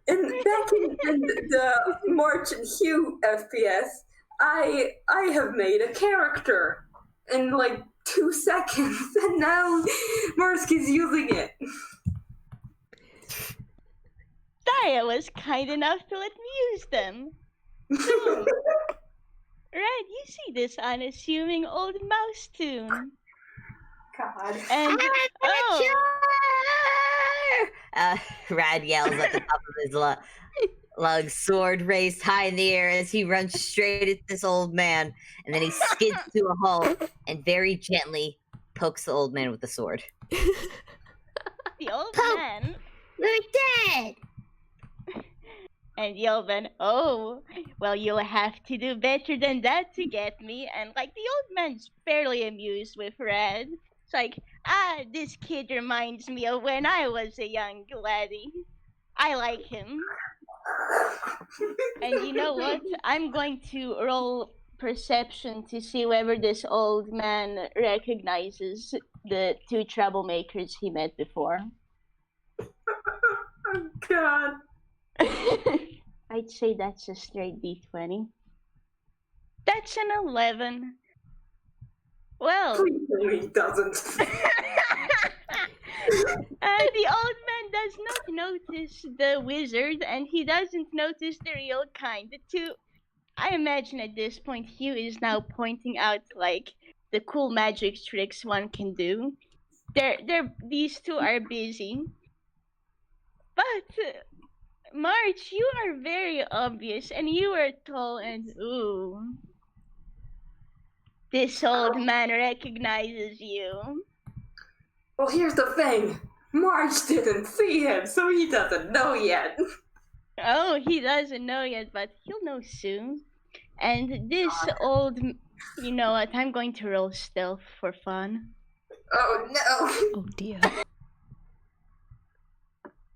back in the March and Hugh FPS, I have made a character in like 2 seconds, and now Morski's using it. Staria was kind enough to let me use them. So, Red, you see this unassuming old mouse toon. God. And Rad yells at the top of his lungs, sword raised high in the air as he runs straight at this old man, and then he skids to a halt and very gently pokes the old man with the sword. the old man. We're dead! And the old man, oh, well, you'll have to do better than that to get me. And, the old man's fairly amused with Red. It's like, this kid reminds me of when I was a young laddie. I like him. And you know what? I'm going to roll perception to see whether this old man recognizes the 2 troublemakers he met before. Oh, God. I'd say that's a straight D20. That's an 11. Well, Please tell me he doesn't. the old man does not notice the wizard, and he doesn't notice the real kind. I imagine at this point, Hugh is now pointing out the cool magic tricks one can do. These 2 are busy, but. March, you are very obvious, and you are tall, and ooh. This old man recognizes you. Well, here's the thing. March didn't see him, so he doesn't know yet. Oh, he doesn't know yet, but he'll know soon. And this old... You know what, I'm going to roll stealth for fun. Oh, no. Oh dear.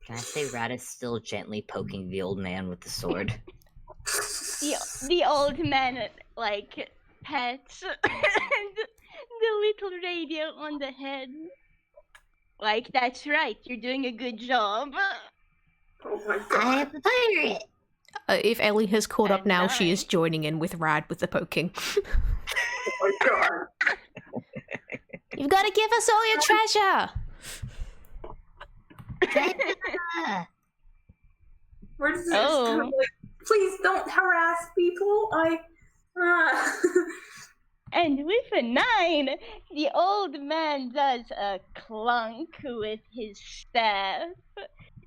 Can I say Rad is still gently poking the old man with the sword? The old man, pets and the little radio on the head. That's right, you're doing a good job. Oh my I God. am a pirate! If Ellie has caught up And now, she is 9. joining in with Rad with the poking. Oh my god. You've got to give us all your treasure! We're just Oh. like, please don't harass people. And with a 9, the old man does a clunk with his staff.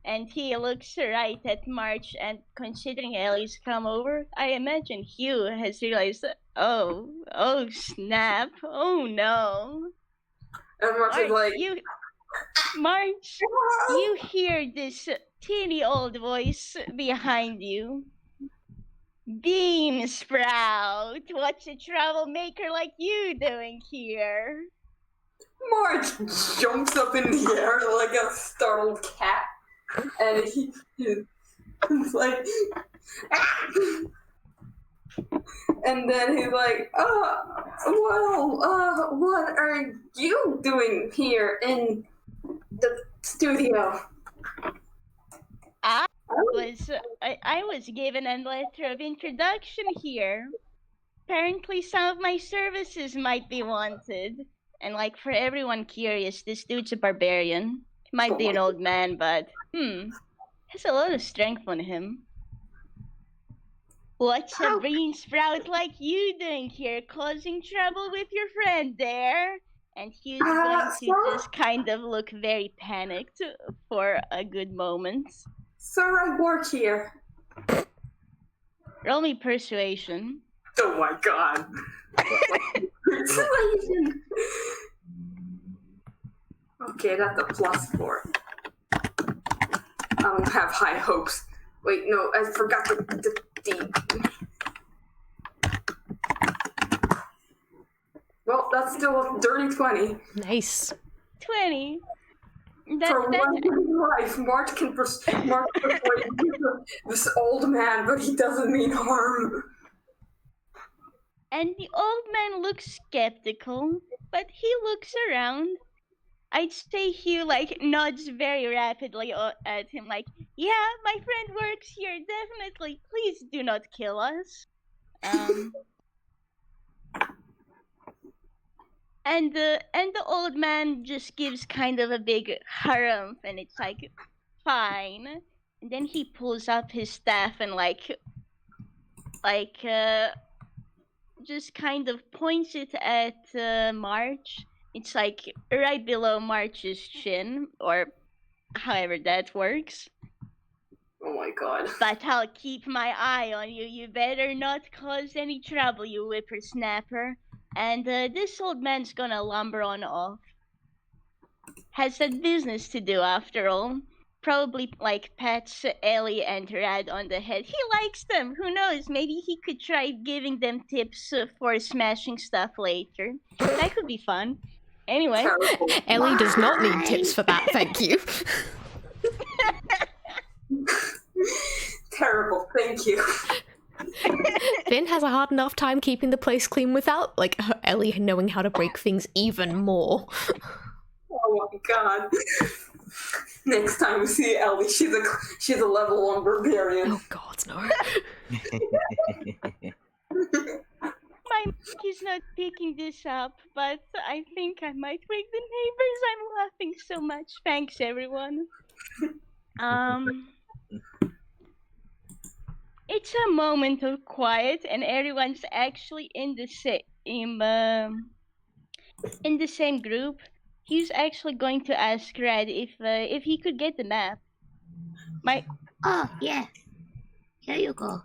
And he looks right at March, and considering Ellie's come over, I imagine Hugh has realized, oh snap, oh no. And March is like, March, you hear this teeny old voice behind you. Bean Sprout, what's a troublemaker like you doing here? March jumps up in the air like a startled cat, and he's like, "Ah!" And then he's like, what are you doing here in the studio? I was given a letter of introduction here. Apparently some of my services might be wanted. And like, for everyone curious, this dude's a barbarian. He might be an old man, but has a lot of strength on him. What's a bean sprout like you doing here, causing trouble with your friend there? And he's going to just kind of look very panicked for a good moment. Sir, I work here. Roll me persuasion. Oh my god. Persuasion. Okay, that's a +4. I don't have high hopes. Wait, no, I forgot the Well, that's still a dirty 20. Nice. 20. For once in his life, March can persuade this old man, but he doesn't mean harm. And the old man looks skeptical, but he looks around. I'd say Hugh nods very rapidly at him, like, yeah, my friend works here, definitely. Please do not kill us. And the old man just gives kind of a big harumph, and it's like, fine. And then he pulls up his staff and just kind of points it at March. It's like right below March's chin, or however that works. Oh my god. But I'll keep my eye on you. You better not cause any trouble, you whippersnapper. And this old man's gonna lumber on off. Has that business to do after all. Probably pats Ellie and Rad on the head. He likes them. Who knows? Maybe he could try giving them tips for smashing stuff later. That could be fun. Anyway. Terrible. Ellie does not need tips for that, thank you. Terrible, thank you. Finn has a hard enough time keeping the place clean without, Ellie knowing how to break things even more. Oh my god. Next time we see Ellie, she's a level 1 barbarian. Oh god, no. My mic is not picking this up, but I think I might wake the neighbors. I'm laughing so much. Thanks, everyone. It's a moment of quiet, and everyone's actually in the same group. He's actually going to ask Red if he could get the map. Oh, yeah. Here you go.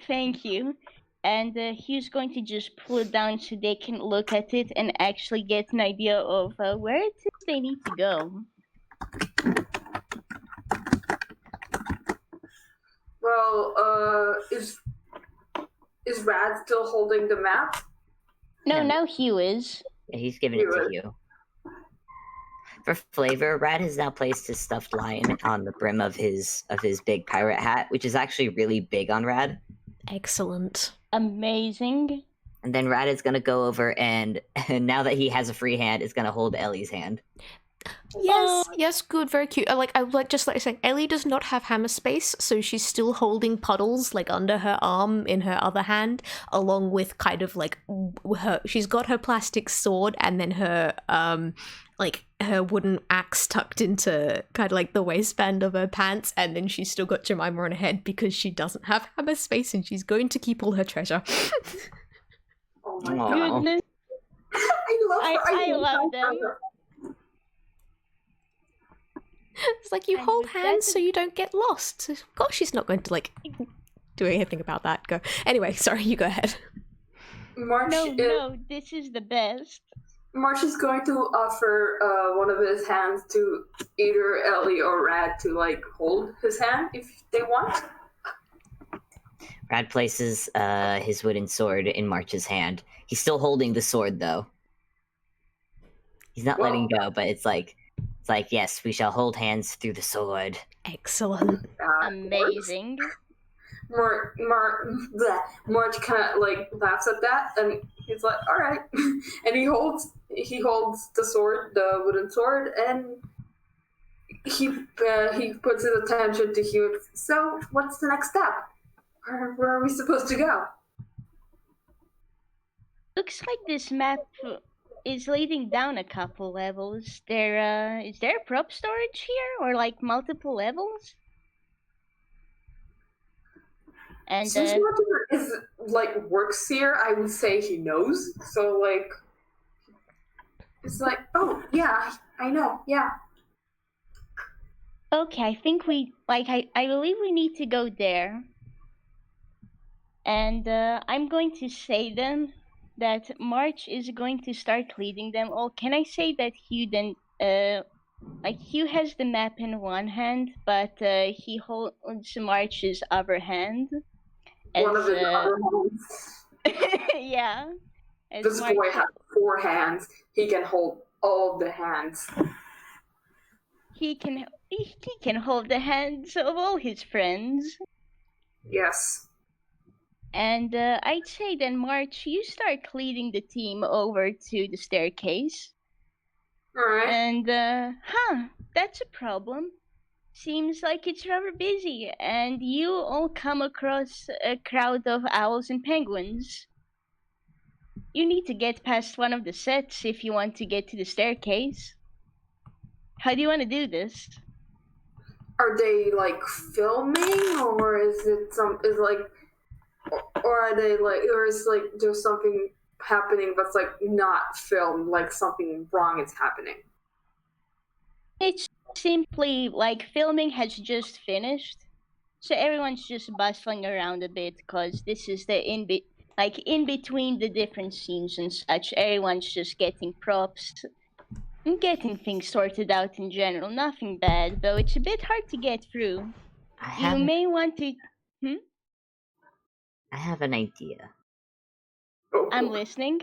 Thank you. And he's going to just pull it down so they can look at it and actually get an idea of where it is they need to go. Well, is Rad still holding the map? No, now Hugh is. Yeah, he's giving it to you. For flavor, Rad has now placed his stuffed lion on the brim of his big pirate hat, which is actually really big on Rad. Excellent. Amazing. And then Rad is going to go over and now that he has a free hand, is going to hold Ellie's hand. Yes, good, very cute. I like just like saying, Ellie does not have hammer space, so she's still holding puddles like under her arm in her other hand, along with kind of like she's got her plastic sword and then her like her wooden axe tucked into kind of like the waistband of her pants, and then she's still got Jemima on her head because she doesn't have hammer space and she's going to keep all her treasure. Oh my Aw. god. Goodness, I love them. It's like you And hold with hands that- so you don't get lost. Of course she's not going to like do anything about that. Go. Anyway, sorry, you go ahead. March, No, this is the best. March is going to offer one of his hands to either Ellie or Rad to like hold his hand if they want. Rad places his wooden sword in March's hand. He's still holding the sword though. He's not letting go, but it's like yes, we shall hold hands through the sword. Excellent. Amazing. March kind of like laughs at that, and he's like, "All right," and he holds the sword, the wooden sword, and he puts his attention to Hugh. So, what's the next step? Where are we supposed to go? Looks like this map is leading down a couple levels. Is there prop storage here, or like multiple levels? And Since Martin is like works here, I would say he knows. So like, it's like, oh yeah, I know, yeah. okay, I think I believe we need to go there. And I'm going to say then that March is going to start leading them all. Can I say that Hugh then Hugh has the map in one hand, but he holds March's other hand. One of his As, other hands. yeah. As This March- boy has 4 hands. He can hold all of the hands. he can hold the hands of all his friends. Yes. And I'd say then, March, you start leading the team over to the staircase. All right. And, that's a problem. Seems like it's rather busy, and you all come across a crowd of owls and penguins. You need to get past one of the sets if you want to get to the staircase. How do you want to do this? Are they like filming, or is it or are they like, or is like there's something happening that's like not filmed, like something wrong is happening? It's simply like filming has just finished, so everyone's just bustling around a bit because this is the in between the different scenes and such. Everyone's just getting props and getting things sorted out in general. Nothing bad, though it's a bit hard to get through. You may want to. I have an idea. Oh, I'm listening.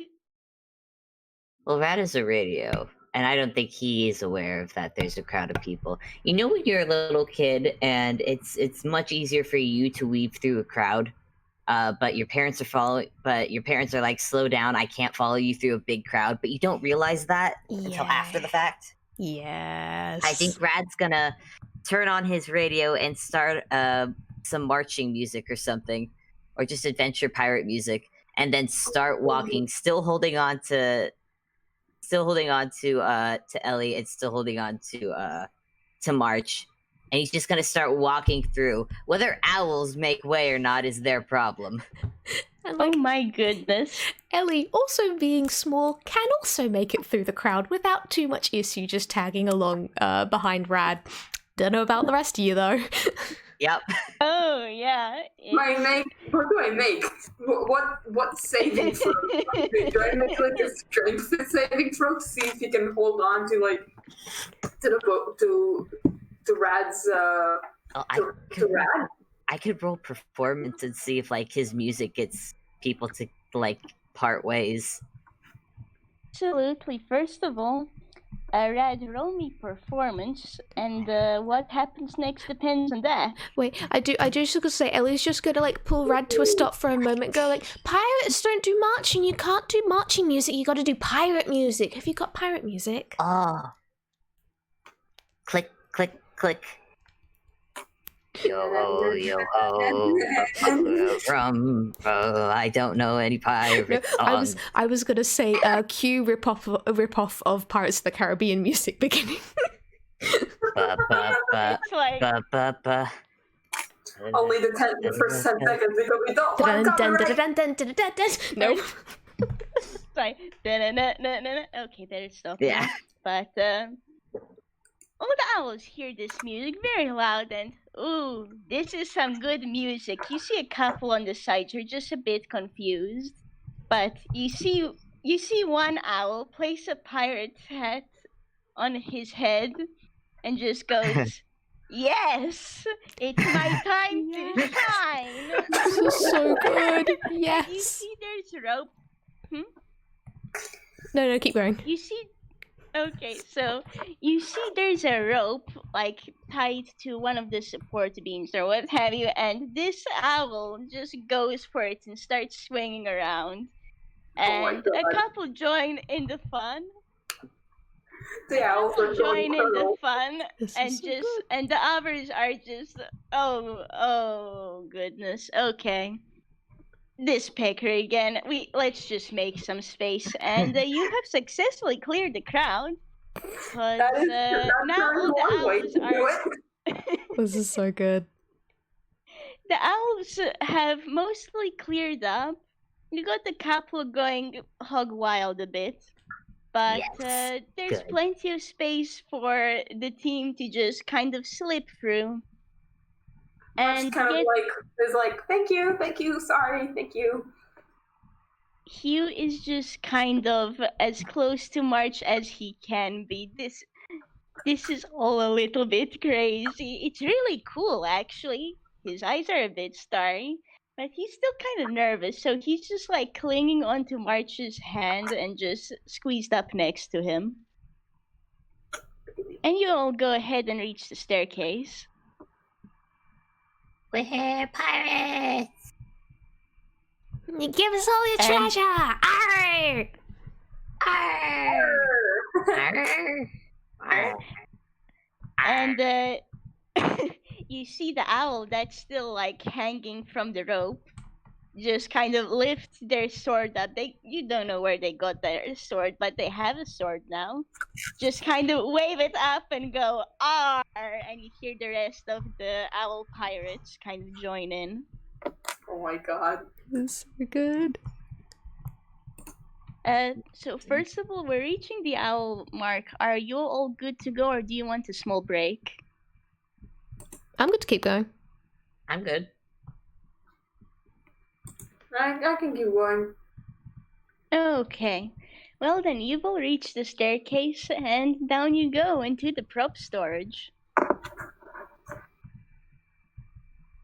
Well, Rad is a radio, and I don't think he is aware of that there's a crowd of people. You know when you're a little kid and it's much easier for you to weave through a crowd, but your parents are like, slow down, I can't follow you through a big crowd, but you don't realize that until after the fact. Yes. I think Rad's gonna turn on his radio and start some marching music or something, or just adventure pirate music, and then start walking, still holding on to Ellie, and still holding on to March, and he's just gonna start walking through. Whether owls make way or not is their problem. And like, Oh my goodness. Ellie, also being small, can also make it through the crowd without too much issue, just tagging along behind Rad. Don't know about the rest of you though. Yep. Oh yeah. What do I make? What saving throw? Do I make like a strength saving throw to see if he can hold on to like to Rad's to Rad? I could roll performance and see if like his music gets people to like part ways. Absolutely. First of all, Rad, roll me performance, and what happens next depends on that. Wait, I do just gonna say Ellie's just gonna like pull Rad to a stop for a moment, go like, pirates don't do marching, you can't do marching music, you gotta do pirate music. Have you got pirate music? Oh. click, click, click. Yo ho, yo ho, rum. Oh, I don't know any pirate songs. I was gonna say cue rip off of Pirates of the Caribbean music beginning. Ba, ba, ba, It's like ba, ba, ba. Only the 10 seconds because we don't want copyright. No. it's like okay, better stop. Yeah. But all the owls hear this music very loud and ooh, this is some good music. You see a couple on the sides who are just a bit confused. But you see one owl place a pirate's hat on his head and just goes, "Yes, it's my time to shine." This is so good. You Yes. see there's rope. No, keep going. You see Okay, so you see there's a rope like tied to one of the support beams or what have you, and this owl just goes for it and starts swinging around. Oh my And God. a couple join in the fun. The owls are Join in the going fun This and is so just good. and the others are just oh goodness. Okay. This pecker again. Let's just make some space, and you have successfully cleared the crowd. But That is now all the one way owls to do are. it. This is so good. The owls have mostly cleared up. You got the couple going hog wild a bit, but Yes, there's good. plenty of space for the team to just kind of slip through. And Kind of get like is like, thank you, sorry, thank you. Hugh is just kind of as close to March as he can be. This is all a little bit crazy. It's really cool, actually. His eyes are a bit starry, but he's still kind of nervous, so he's just like clinging onto March's hand and just squeezed up next to him. And you all go ahead and reach the staircase. We're pirates. Give us all your And- treasure! Arr! Arr. Arr. And you see the owl that's still like hanging from the rope just kind of lift their sword up. You don't know where they got their sword, but they have a sword now. Just kind of wave it up and go "Arr!" and you hear the rest of the owl pirates kind of join in. Oh my God. This is so good. So first of all, we're reaching the hour mark. Are you all good to go, or do you want a small break? I'm good to keep going. I'm good. I can keep going. Okay. Well then, you've all reached the staircase, and down you go into the prop storage.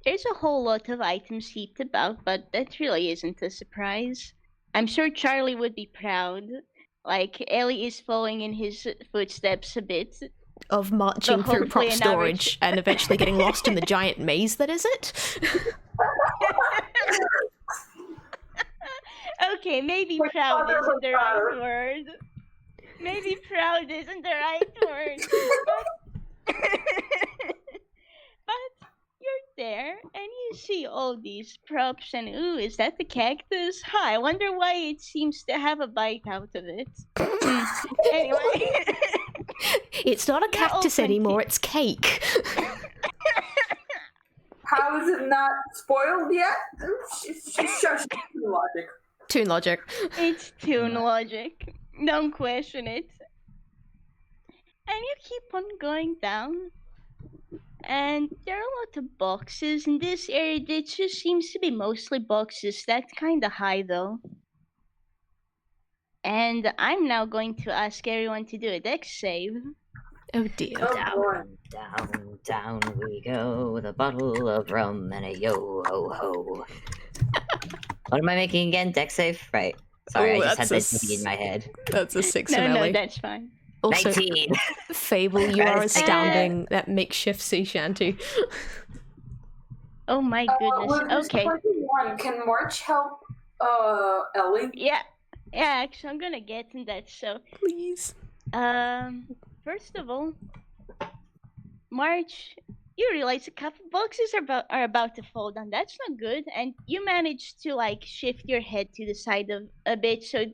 There's a whole lot of items heaped about, but that really isn't a surprise. I'm sure Charlie would be proud. Like, Ellie is following in his footsteps a bit. Of marching through hopefully prop an storage and eventually getting lost in the giant maze that is it. Okay, maybe My proud father isn't was the right proud. word. Maybe proud isn't the right word. But you're there and you see all these props and ooh, is that the cactus? Huh, I wonder why it seems to have a bite out of it. Anyway. It's not a They're all cactus anymore, it's cake. How is it not spoiled yet? Shush. Logic. Toon logic. It's toon logic. Don't question it. And you keep on going down. And there are a lot of boxes in this area. It just seems to be mostly boxes. That's kind of high though. And I'm now going to ask everyone to do a dex save. Oh dear. Oh, boy. Down, down we go with a bottle of rum and a yo ho ho. What am I making again? Dex save? Right. Sorry, Oh, I just had that's this a in my head. That's a 6 No, from no, Ellie. that's fine. Also, 19. Fable, you are Guys, astounding at makeshift sea shanty. Oh my goodness. With this Okay. 21, can March help Ellie? Yeah, actually, I'm gonna get in that. So, Please. first of all, March, you realize a couple boxes are about to fall down. That's not good. And you manage to like shift your head to the side of a bit, so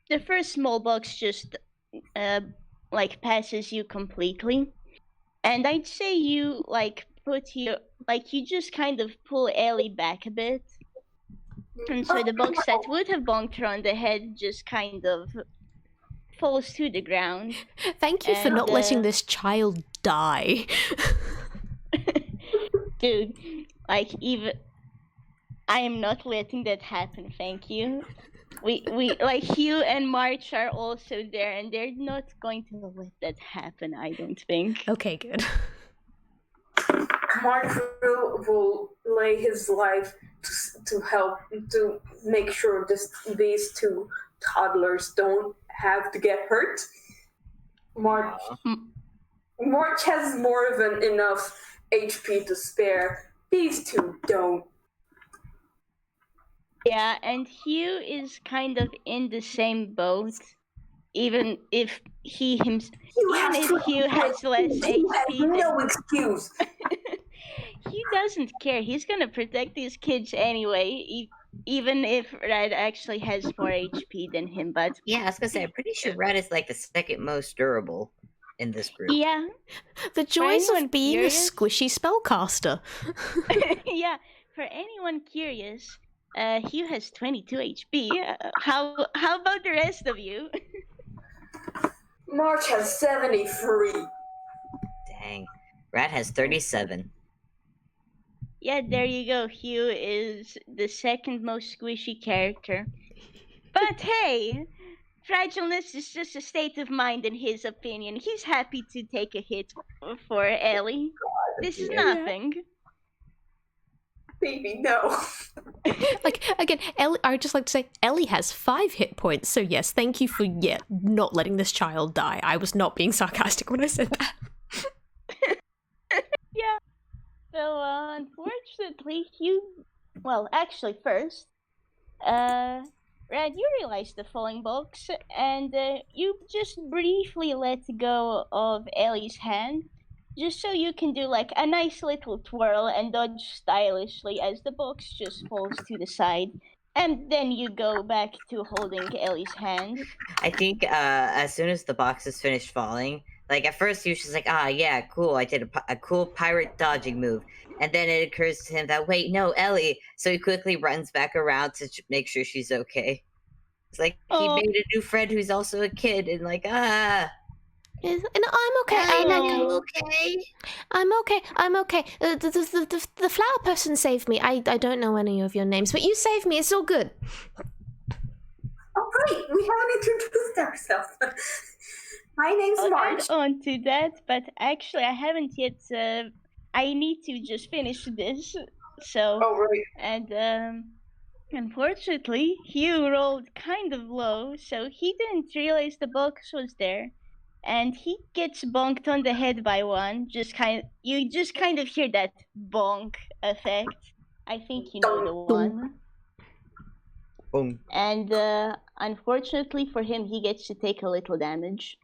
the first small box just like passes you completely. And I'd say you like you just kind of pull Ellie back a bit. And so the box that would have bonked her on the head just kind of falls to the ground. Thank you for And, not letting this child die. Dude, like even I am not letting that happen, thank you. We like Hugh and March are also there and they're not going to let that happen, I don't think. Okay, good. Mark will lay his life to help to make sure these two toddlers don't have to get hurt. March has more than enough HP to spare. These two don't. Yeah, and Hugh is kind of in the same boat. Even if Hugh has less HP, no excuse. he doesn't care. He's gonna protect these kids anyway, even if Red actually has more HP than him. But Yeah, I was gonna say, I'm pretty sure Red is like the second most durable in this group. yeah, The joys anyone of being curious? a squishy spellcaster. yeah. For anyone curious, Hugh has 22 HP. How about the rest of you? March has 73. Dang. Rat has 37. Yeah, there you go. Hugh is the second most squishy character. But hey, fragileness is just a state of mind in his opinion. He's happy to take a hit for Ellie. This is nothing. Baby, no. Like, again, Ellie, I would just like to say, Ellie has 5 hit points, so yes, thank you for, not letting this child die. I was not being sarcastic when I said that. Yeah. So, unfortunately, well, actually, first, Red, you realize the falling box, and you just briefly let go of Ellie's hand, just so you can do like a nice little twirl and dodge stylishly as the box just falls to the side. And then you go back to holding Ellie's hand. I think as soon as the box is finished falling, like at first he was just like, yeah, cool, I did a cool pirate dodging move. And then it occurs to him that, wait, no, Ellie. So he quickly runs back around to make sure she's okay. It's like he made a new friend who's also a kid and like, And I'm okay. I'm okay. The flower person saved me. I don't know any of your names, but you saved me. It's all good. Oh, great. We haven't introduced ourselves. My name's March. I'll add on to that, but actually I haven't yet. I need to just finish this. So. Oh, right. And unfortunately, Hugh rolled kind of low, so he didn't realize the box was there. And he gets bonked on the head by one. You just kind of hear that bonk effect. I think you know the one. boom. And unfortunately for him, he gets to take a little damage.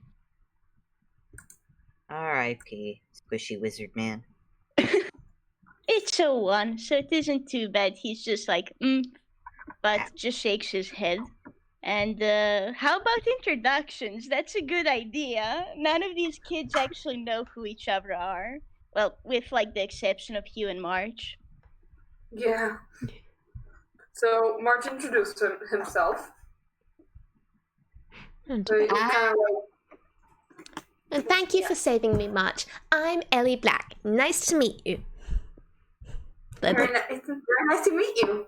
R.I.P. Squishy wizard man. It's a 1, so it isn't too bad. He's just like, but just shakes his head. And how about introductions? That's a good idea. None of these kids actually know who each other are. Well, with like the exception of Hugh and March. Yeah. So March introduced himself. And So he kind of thank you for saving me, March. I'm Ellie Black. Nice to meet you. it's very nice to meet you.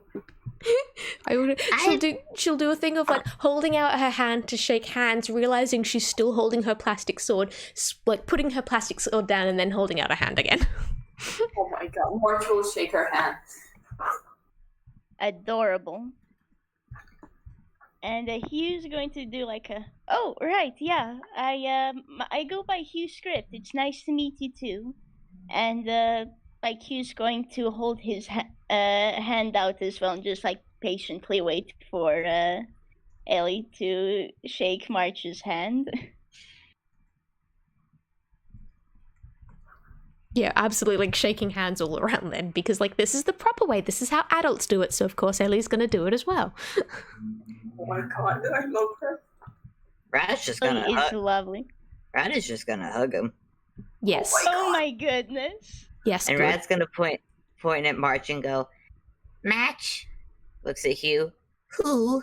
She'll do a thing of like holding out her hand to shake hands, realizing she's still holding her plastic sword, like putting her plastic sword down and then holding out her hand again. Oh my god, March will shake her hand. Adorable. And Hugh's going to do like a, oh right, yeah, I go by Hugh Script. It's nice to meet you too. And like Hugh's going to hold his hand out as well and just like patiently wait for Ellie to shake March's hand. Yeah, absolutely, like shaking hands all around then, because like this is the proper way. This is how adults do it. So of course Ellie's gonna do it as well. Oh my god, I love her. Rad's just gonna Ellie is lovely. Rad is just gonna hug him, Yes. Oh my goodness. Yes. and Good. Rad's gonna point at March and go, Match? looks at Hugh, Who?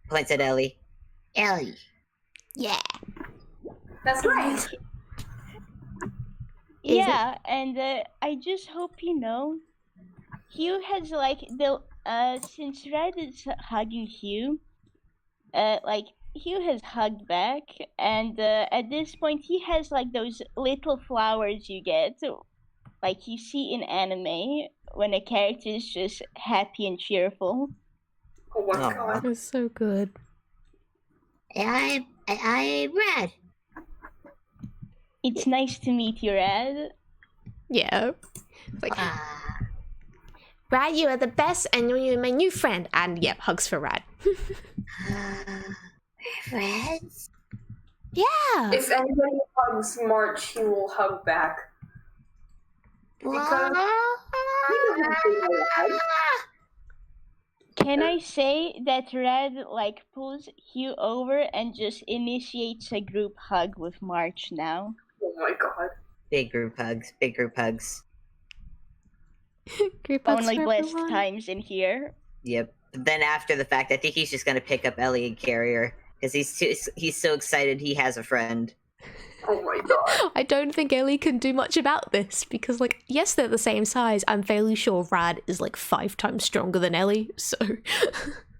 points at Ellie. Ellie. Yeah. That's right. Yeah, and I just hope you know, Hugh has like since Red is hugging Hugh, like Hugh has hugged back, and at this point he has like those little flowers you get, like you see in anime when a character is just happy and cheerful. Oh my Aw. god. It's so good. I read. It's nice to meet you, Red. Yeah. Like, Ah. Rad, you are the best, and you're my new friend. And yep, hugs for Rad. Friends? Yeah. If anybody hugs March, he will hug back. Because he doesn't feel alive. Can I say that Red like pulls Hugh over and just initiates a group hug with March now? Oh my god. Big group hugs. Big group hugs. Group hugs Only for blessed everyone. times in here. Yep. But then after the fact, I think he's just gonna pick up Ellie and carry her because he's so excited he has a friend. Oh my god. I don't think Ellie can do much about this because, like, yes, they're the same size. I'm fairly sure Rad is like 5 times stronger than Ellie, so.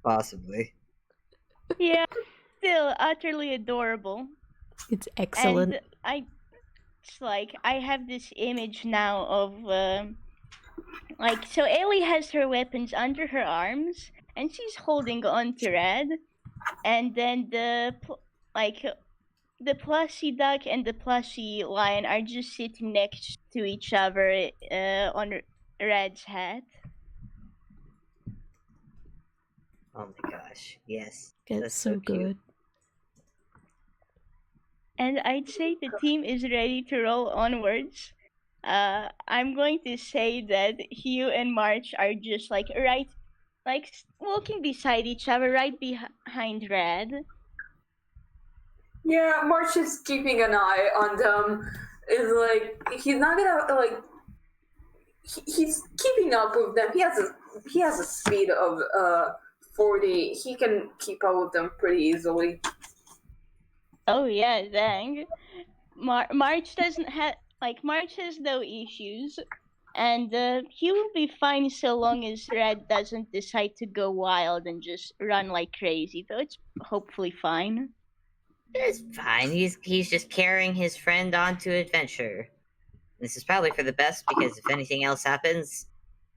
Possibly. Yeah, still utterly adorable. It's excellent. And it's like I have this image now of like, so Ellie has her weapons under her arms and she's holding on to Red, and then the plushie duck and the plushie lion are just sitting next to each other on Red's hat. Oh my gosh. Yes. It's That's so cute. good. And I'd say the team is ready to roll onwards. I'm going to say that Hugh and March are just like walking beside each other, right behind Red. Yeah, March is keeping an eye on them. Is like he's not gonna like. He's keeping up with them. He has a speed of 40. He can keep up with them pretty easily. Oh yeah, dang. March doesn't have March has no issues, and he will be fine so long as Red doesn't decide to go wild and just run like crazy. Though it's hopefully fine. It's fine. He's just carrying his friend onto adventure. This is probably for the best because if anything else happens,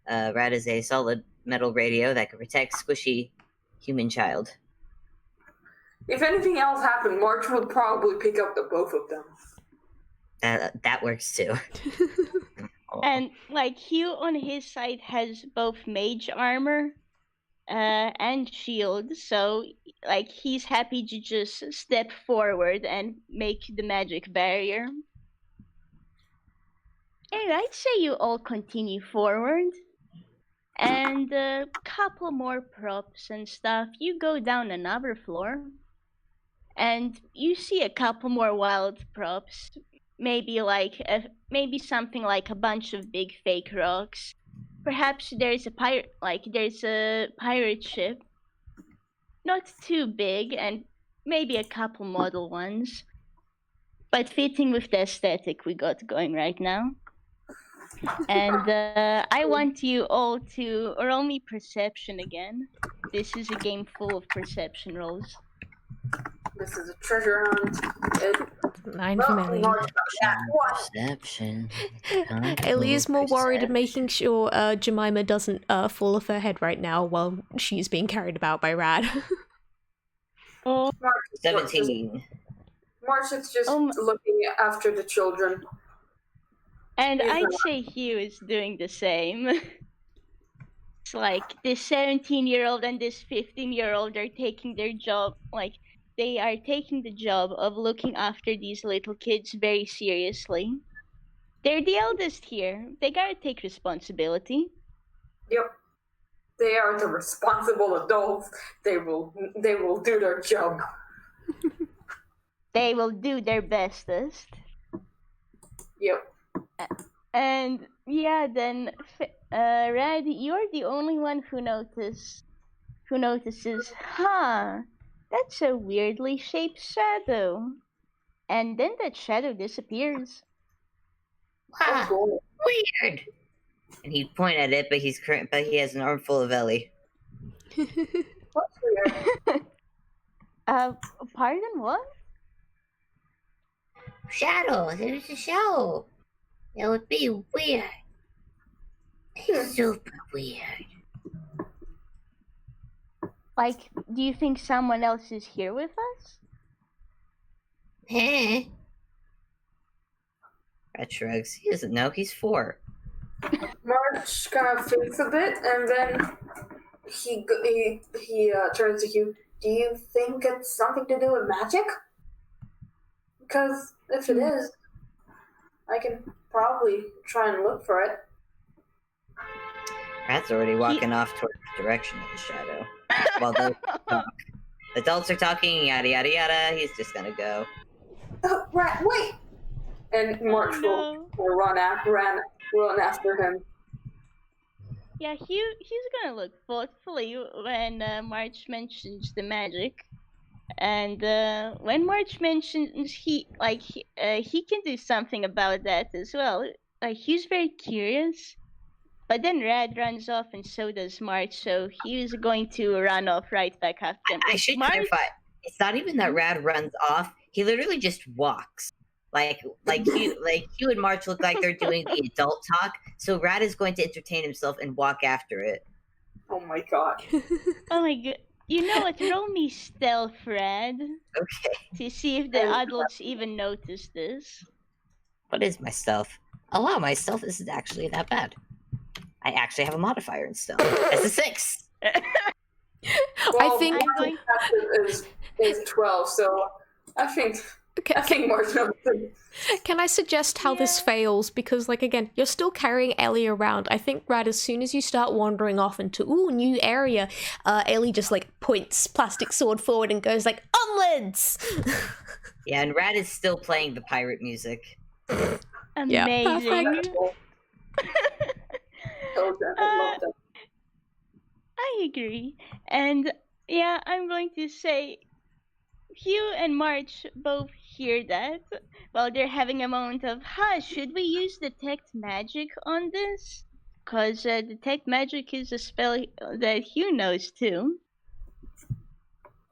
Rad is a solid metal radio that can protect squishy human child. If anything else happened, March would probably pick up the both of them. That works too. And like Hugh on his side has both mage armor and shield, so like he's happy to just step forward and make the magic barrier. And I'd say you all continue forward. And a couple more props and stuff. You go down another floor. And you see a couple more wild props. Maybe something like a bunch of big fake rocks. Perhaps there's a pirate ship. Not too big, and maybe a couple model ones. But fitting with the aesthetic we got going right now. And I want you all to roll me perception again. This is a game full of perception rolls. This is a treasure hunt. 9 from Ellie. March got that one. Perception. Ellie is more worried of making sure Jemima doesn't fall off her head right now while she's being carried about by Rad. Oh, March is 17. March is just Oh looking after the children. and He's I'd not. say Hugh is doing the same. It's like this 17-year-old and this 15-year-old are taking their job, like they are taking the job of looking after these little kids very seriously. They're the eldest here. They gotta take responsibility. Yep. They are the responsible adults. They will do their job. They will do their bestest. Yep. And yeah, then Rad, you're the only one who notices, that's a weirdly shaped shadow. And then that shadow disappears. Wow, Cool. weird. And he'd point at it, but he has an armful of Ellie. What's weird? Pardon, what? Shadow, there's a shadow. That would be weird. It's super weird. Like, do you think someone else is here with us? Huh? Rat shrugs. He doesn't know. He's 4. March kind of thinks a bit, and then he turns to Hugh. Do you think it's something to do with magic? Because if it is, I can probably try and look for it. Rat's already walking off towards the direction of the shadow. While the adults are talking, yada yada yada, he's just gonna go. Rat, wait! And March will run after him. Yeah, he's gonna look thoughtfully when March mentions the magic, and when March mentions he can do something about that as well. Like, he's very curious, but then Rad runs off, and so does March. So he's going to run off right back after them. I should clarify. It's not even that Rad runs off. He literally just walks. Like you and March look like they're doing the adult talk. So Rad is going to entertain himself and walk after it. Oh my god. Oh my god. You know what? Roll me stealth, Rad. Okay. To see if the adults even notice this. What is my stealth? Oh wow, my stealth isn't actually that bad. I actually have a modifier in stealth. It's a 6. Well, I think March's passive is 12, so I think March knows it. Can I suggest how this fails? Because, like, again, you're still carrying Ellie around. I think, Rad, as soon as you start wandering off into, new area, Ellie just, like, points plastic sword forward and goes, like, onwards! Yeah, and Rad is still playing the pirate music. Amazing. Love that. I agree. And yeah, I'm going to say Hugh and March both hear that while they're having a moment of, should we use detect magic on this? Because detect magic is a spell that Hugh knows too.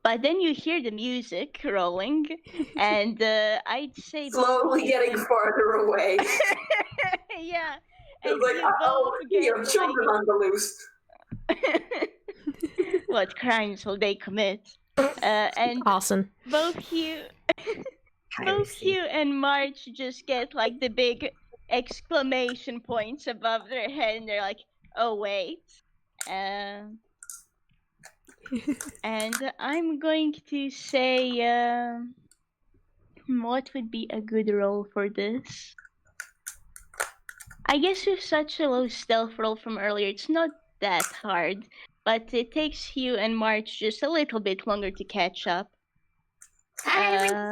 But then you hear the music rolling, and I'd say Slowly getting farther away. yeah. It's And like, you both you have get, children on the loose. what crimes will they commit? And Awesome. both Hugh Piracy. and March just get like the big exclamation points above their head, and they're like, "Oh wait," and I'm going to say, what would be a good roll for this? I guess with such a low stealth roll from earlier, it's not that hard, but it takes Hugh and March just a little bit longer to catch up. I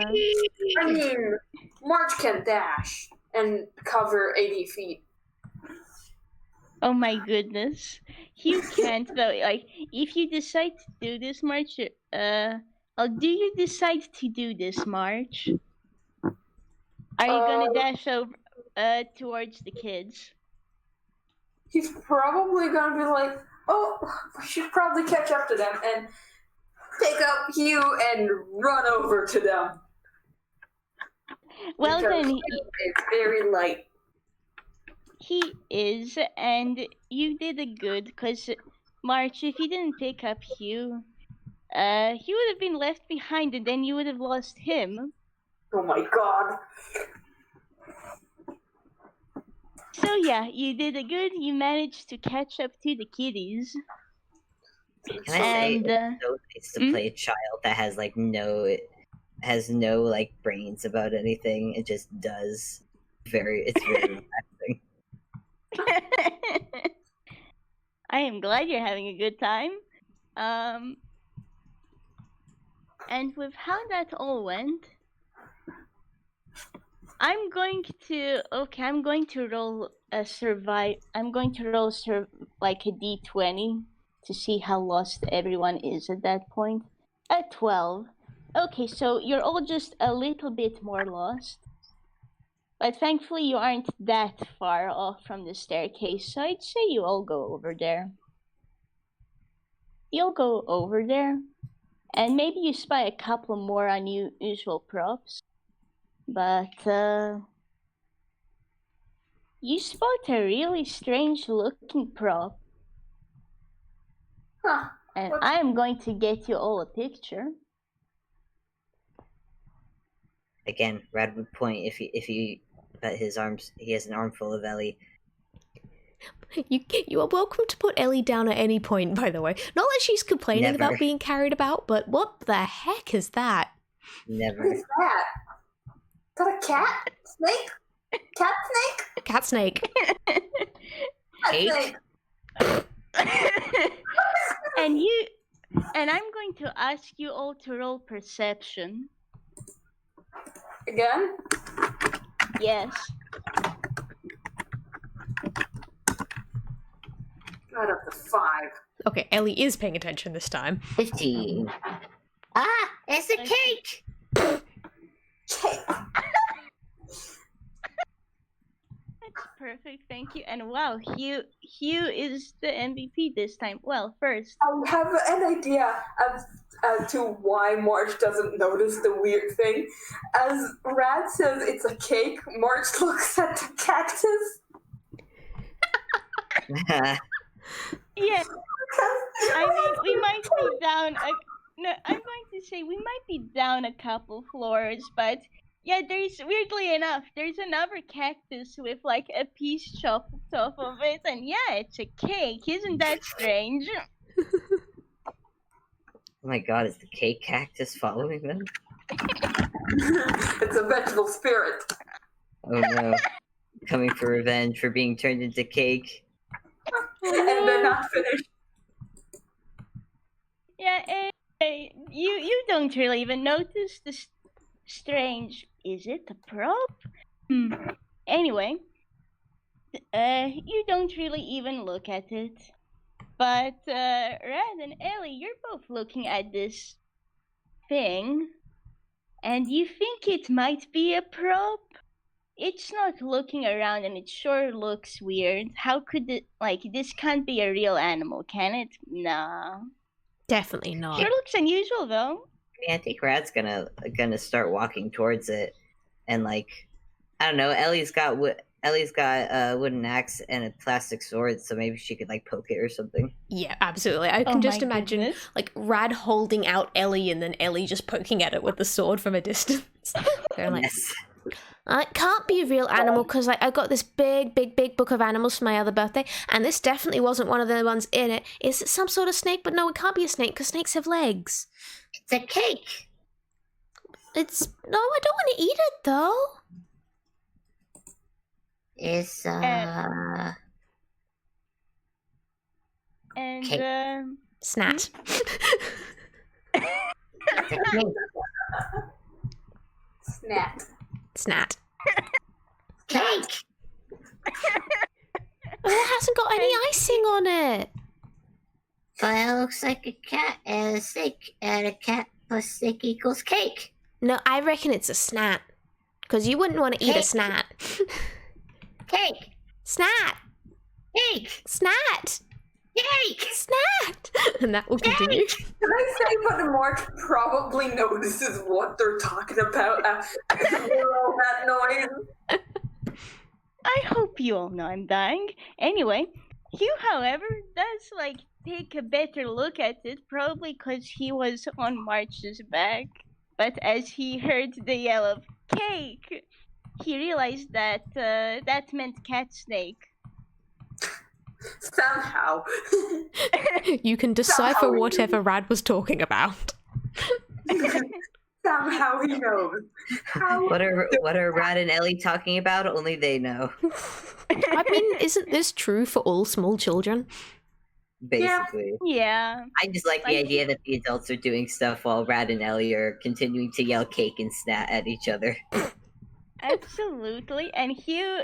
mean, March can dash and cover 80 feet. Oh my goodness. Hugh can't though. Like, if you decide to do this, March, do you decide to do this, March? Are you gonna dash over towards the kids? He's probably gonna be like, oh, we should probably catch up to them and pick up Hugh and run over to them. Well Because then, it's very light. he is, and you did a good, because March, if you didn't pick up Hugh, he would have been left behind, and then you would have lost him. Oh my god. So yeah, you did a good. You managed to catch up to the kiddies. Can I say And, it's so nice to play a child that has like no like brains about anything. It just does. very relaxing. I am glad you're having a good time. And with how that all went, I'm going to roll a like a d20 to see how lost everyone is at that point. At 12. Okay, so you're all just a little bit more lost. But thankfully you aren't that far off from the staircase, so I'd say you all go over there. You'll go over there, and maybe you spy a couple more unusual props. But, you spot a really strange looking prop. Huh. And I am going to get you all a picture. Again, Rad would point if he his arms. He has an armful of Ellie. You are welcome to put Ellie down at any point, by the way. Not that she's complaining Never. about being carried about, but what the heck is that? Never. What is that? Is that a cat? Snake? Cat snake? Cat snake. Cat Cake? snake. And I'm going to ask you all to roll perception. Again? Yes. Out of the 5. Okay, Ellie is paying attention this time. 15. Ah, it's a cake! Cake. That's perfect, thank you. And wow, Hugh is the MVP this time. Well, first, I have an idea as to why March doesn't notice the weird thing. As Rad says it's a cake, March looks at the cactus. yeah. I mean, we might be down. I'm going to say we might be down a couple floors, but yeah, weirdly enough, there's another cactus with like a piece chopped off of it, and yeah, it's a cake. Isn't that strange? Oh my god, is the cake cactus following them? It's a vegetable spirit. Oh no. Coming for revenge for being turned into cake. And they're not finished. Yeah, you don't really even notice the strange. Is it a prop? Anyway, you don't really even look at it. But Red and Ellie, you're both looking at this thing, and you think it might be a prop. It's not looking around, and it sure looks weird. How could it, this can't be a real animal, can it? Nah. Definitely not. Sure looks unusual, though. Yeah, I think Rad's gonna start walking towards it, and I don't know. Ellie's got a wooden axe and a plastic sword, so maybe she could poke it or something. Yeah, absolutely. I can just imagine Rad holding out Ellie and then Ellie just poking at it with the sword from a distance. Yes. It can't be a real animal because I got this big book of animals for my other birthday, and this definitely wasn't one of the ones in it. Is it some sort of snake? But no, it can't be a snake because snakes have legs. It's a cake! No, I don't want to eat it though. It's, And Cake. Snat. Snap. Snat. cake! Oh, it hasn't got any icing on it. But it looks like a cat and a snake, and a cat plus snake equals cake. No, I reckon it's a snat. Because you wouldn't want to eat a Cake. snat. Cake! Snat! Cake! Snat! Cake! Snat! And that will continue. Can I say, but Mark probably notices what they're talking about after all that noise? I hope you all know I'm dying. Anyway, Hugh, however, does take a better look at it, probably because he was on March's back. But as he heard the yell of cake, he realized that that meant cat snake. Somehow. You can decipher Somehow. whatever Rad was talking about. Somehow how he knows. What are Rad and Ellie talking about? Only they know. I mean, isn't this true for all small children? Basically. Yeah. I just like the idea that the adults are doing stuff while Rad and Ellie are continuing to yell cake and snat at each other. Absolutely. And Hugh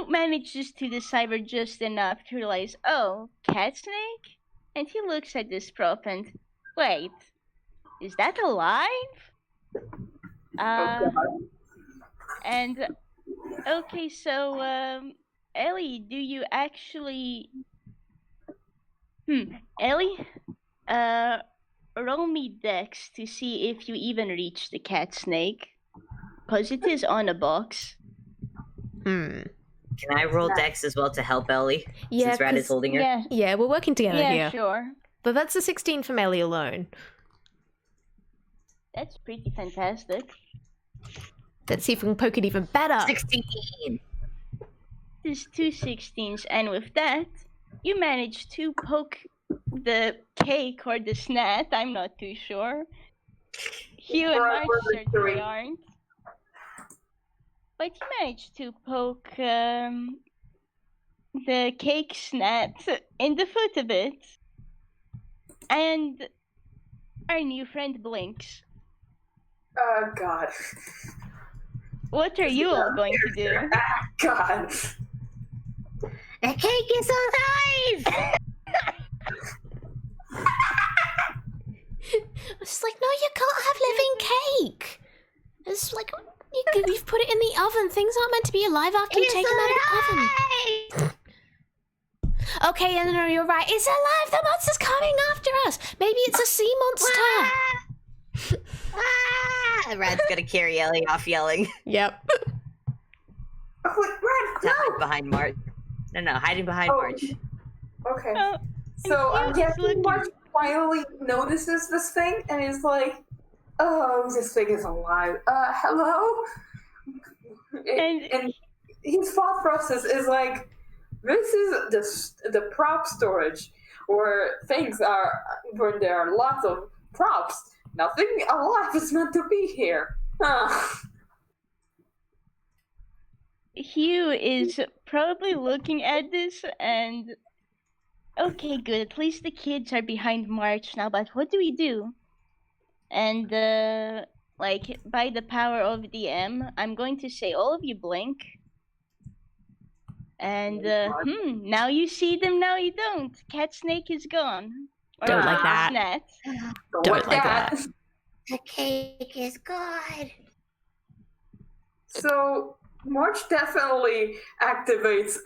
manages to decipher just enough to realize, oh, cat snake? And he looks at this prop and, wait, is that alive? And okay, so Ellie, do you actually Ellie? Roll me dex to see if you even reach the cat snake. Cause it is on a box. Can I roll Dex as well to help Ellie? Yeah, since Rad is 'cause- holding her? Yeah, we're working together Yeah, here. sure. But that's a 16 from Ellie alone. That's pretty fantastic. Let's see if we can poke it even better. 16! There's 2 16s, and with that, you manage to poke the cake or the snat, I'm not too sure. Hugh and March certainly aren't. But you managed to poke the cake snat in the foot a bit. And our new friend blinks. Oh, God. What are you all going to do? God. The cake is alive! It's like, no, you can't have living cake. It's like, you've put it in the oven. Things aren't meant to be alive after you take them out of the oven. Okay, no, you're right. It's alive. The monster's coming after us. Maybe it's a sea monster. Rad's gonna carry Ellie off yelling. Yep. Oh, wait, Red, To no! hide behind March. No, hiding behind March. Okay. Oh, So I'm and Hugh's guessing looking- March finally notices this thing and is like, oh, this thing is alive. Hello? And his thought process is like, this is the prop storage where things are, where there are lots of props. Nothing alive is meant to be here. Hugh is probably looking at this and okay, good. At least the kids are behind March now, but what do we do? And like by the power of DM, I'm going to say all of you blink. And now you see them, now you don't. Cat snake is gone. Or Don't like that. Snat. Don't like that. The cake is gone. So March definitely activates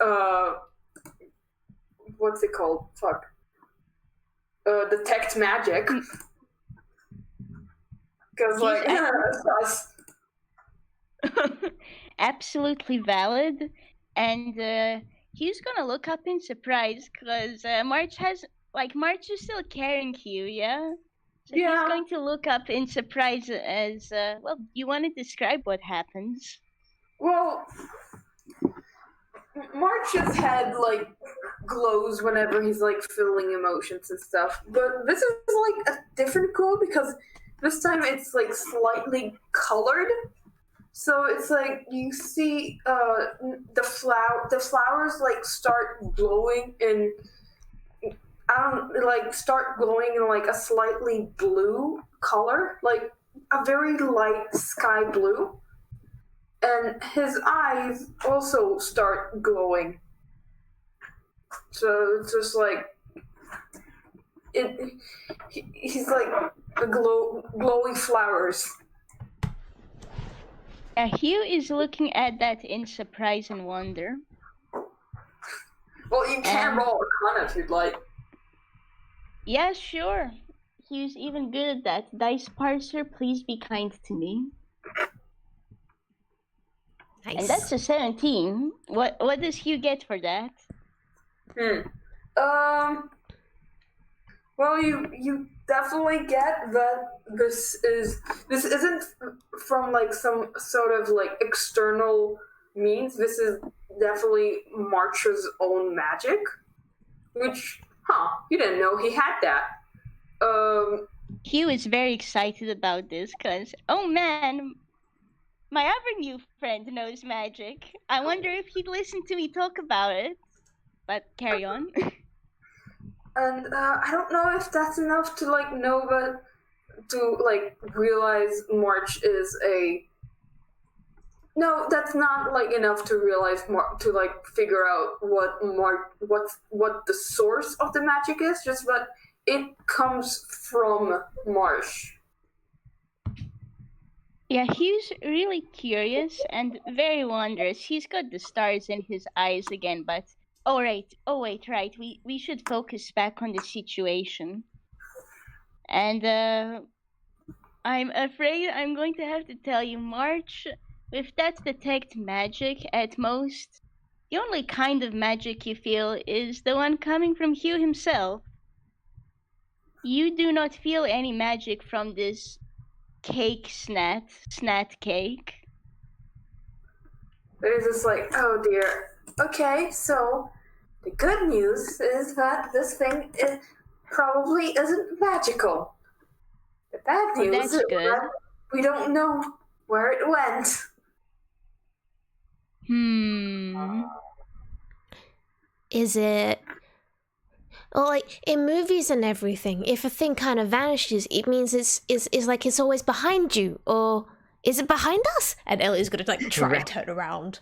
what's it called? Fuck. Detect magic. Because like sus. Absolutely valid. And Hugh's gonna look up in surprise because March is still carrying Hugh, yeah? So Yeah. he's going to look up in surprise as well, you wanna describe what happens? Well, March's head like glows whenever he's like feeling emotions and stuff. But this is like a different glow because this time it's like slightly colored. So it's like you see the flowers like start glowing in start glowing in like a slightly blue color, like a very light sky blue. And his eyes also start glowing. So it's just like he's like a glowing flowers. Hugh is looking at that in surprise and wonder. Well, you can roll Arcana if you'd like. Yeah, sure. Hugh's even good at that. Dice parser, please be kind to me. Nice. And that's a 17. What does Hugh get for that? Well, you definitely get that this isn't from like some sort of like external means. This is definitely March's own magic, which you didn't know he had that. Hugh is very excited about this because, oh man, my other new friend knows magic. I wonder if he'd listen to me talk about it. But carry on. And I don't know if that's enough to like know, but to like realize March is a. No, that's not like enough to realize to like figure out what the source of the magic is. Just that it comes from Marsh. Yeah, he's really curious and very wondrous. He's got the stars in his eyes again, but oh wait, right. We should focus back on the situation. And I'm afraid I'm going to have to tell you, March, with that detect magic at most, the only kind of magic you feel is the one coming from Hugh himself. You do not feel any magic from this cake snat cake. It's just like, oh dear. Okay, so the good news is that this thing probably isn't magical. The bad news that's is good. that we don't know where it went. Is it... Well, like, in movies and everything, if a thing kind of vanishes, it means it's like it's always behind you, or is it behind us? And Ellie's gonna, like, try and turn around.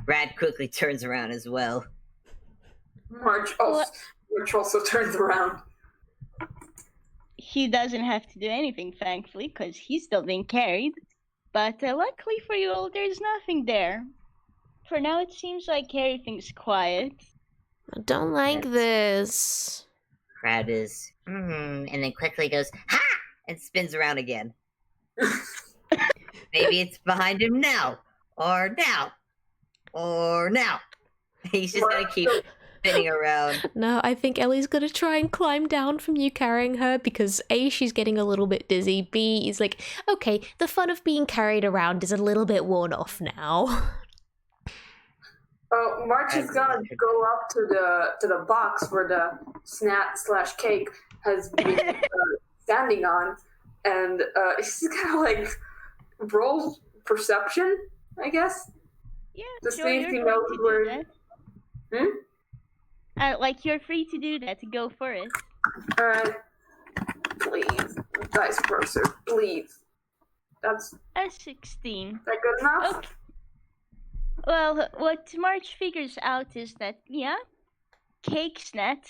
Rad quickly turns around as well. March also turns around. He doesn't have to do anything, thankfully, because he's still being carried. But luckily for you all, there's nothing there. For now, it seems like everything's quiet. I don't like this. Rad is, and then quickly goes, ha! And spins around again. Maybe it's behind him now, or now, or now. He's just gonna keep spinning around. No, I think Ellie's gonna try and climb down from you carrying her because A, she's getting a little bit dizzy. B, is like, okay, the fun of being carried around is a little bit worn off now. Oh, March is gonna go up to the box where the snat/cake has been standing on, and he's gonna like roll perception, I guess. Yeah, to sure, see if he knows where. Like you're free to do that. Go for it. Alright, please, dice purser, please. That's a 16. That good enough? Okay. Well, what March figures out is that, yeah, Snat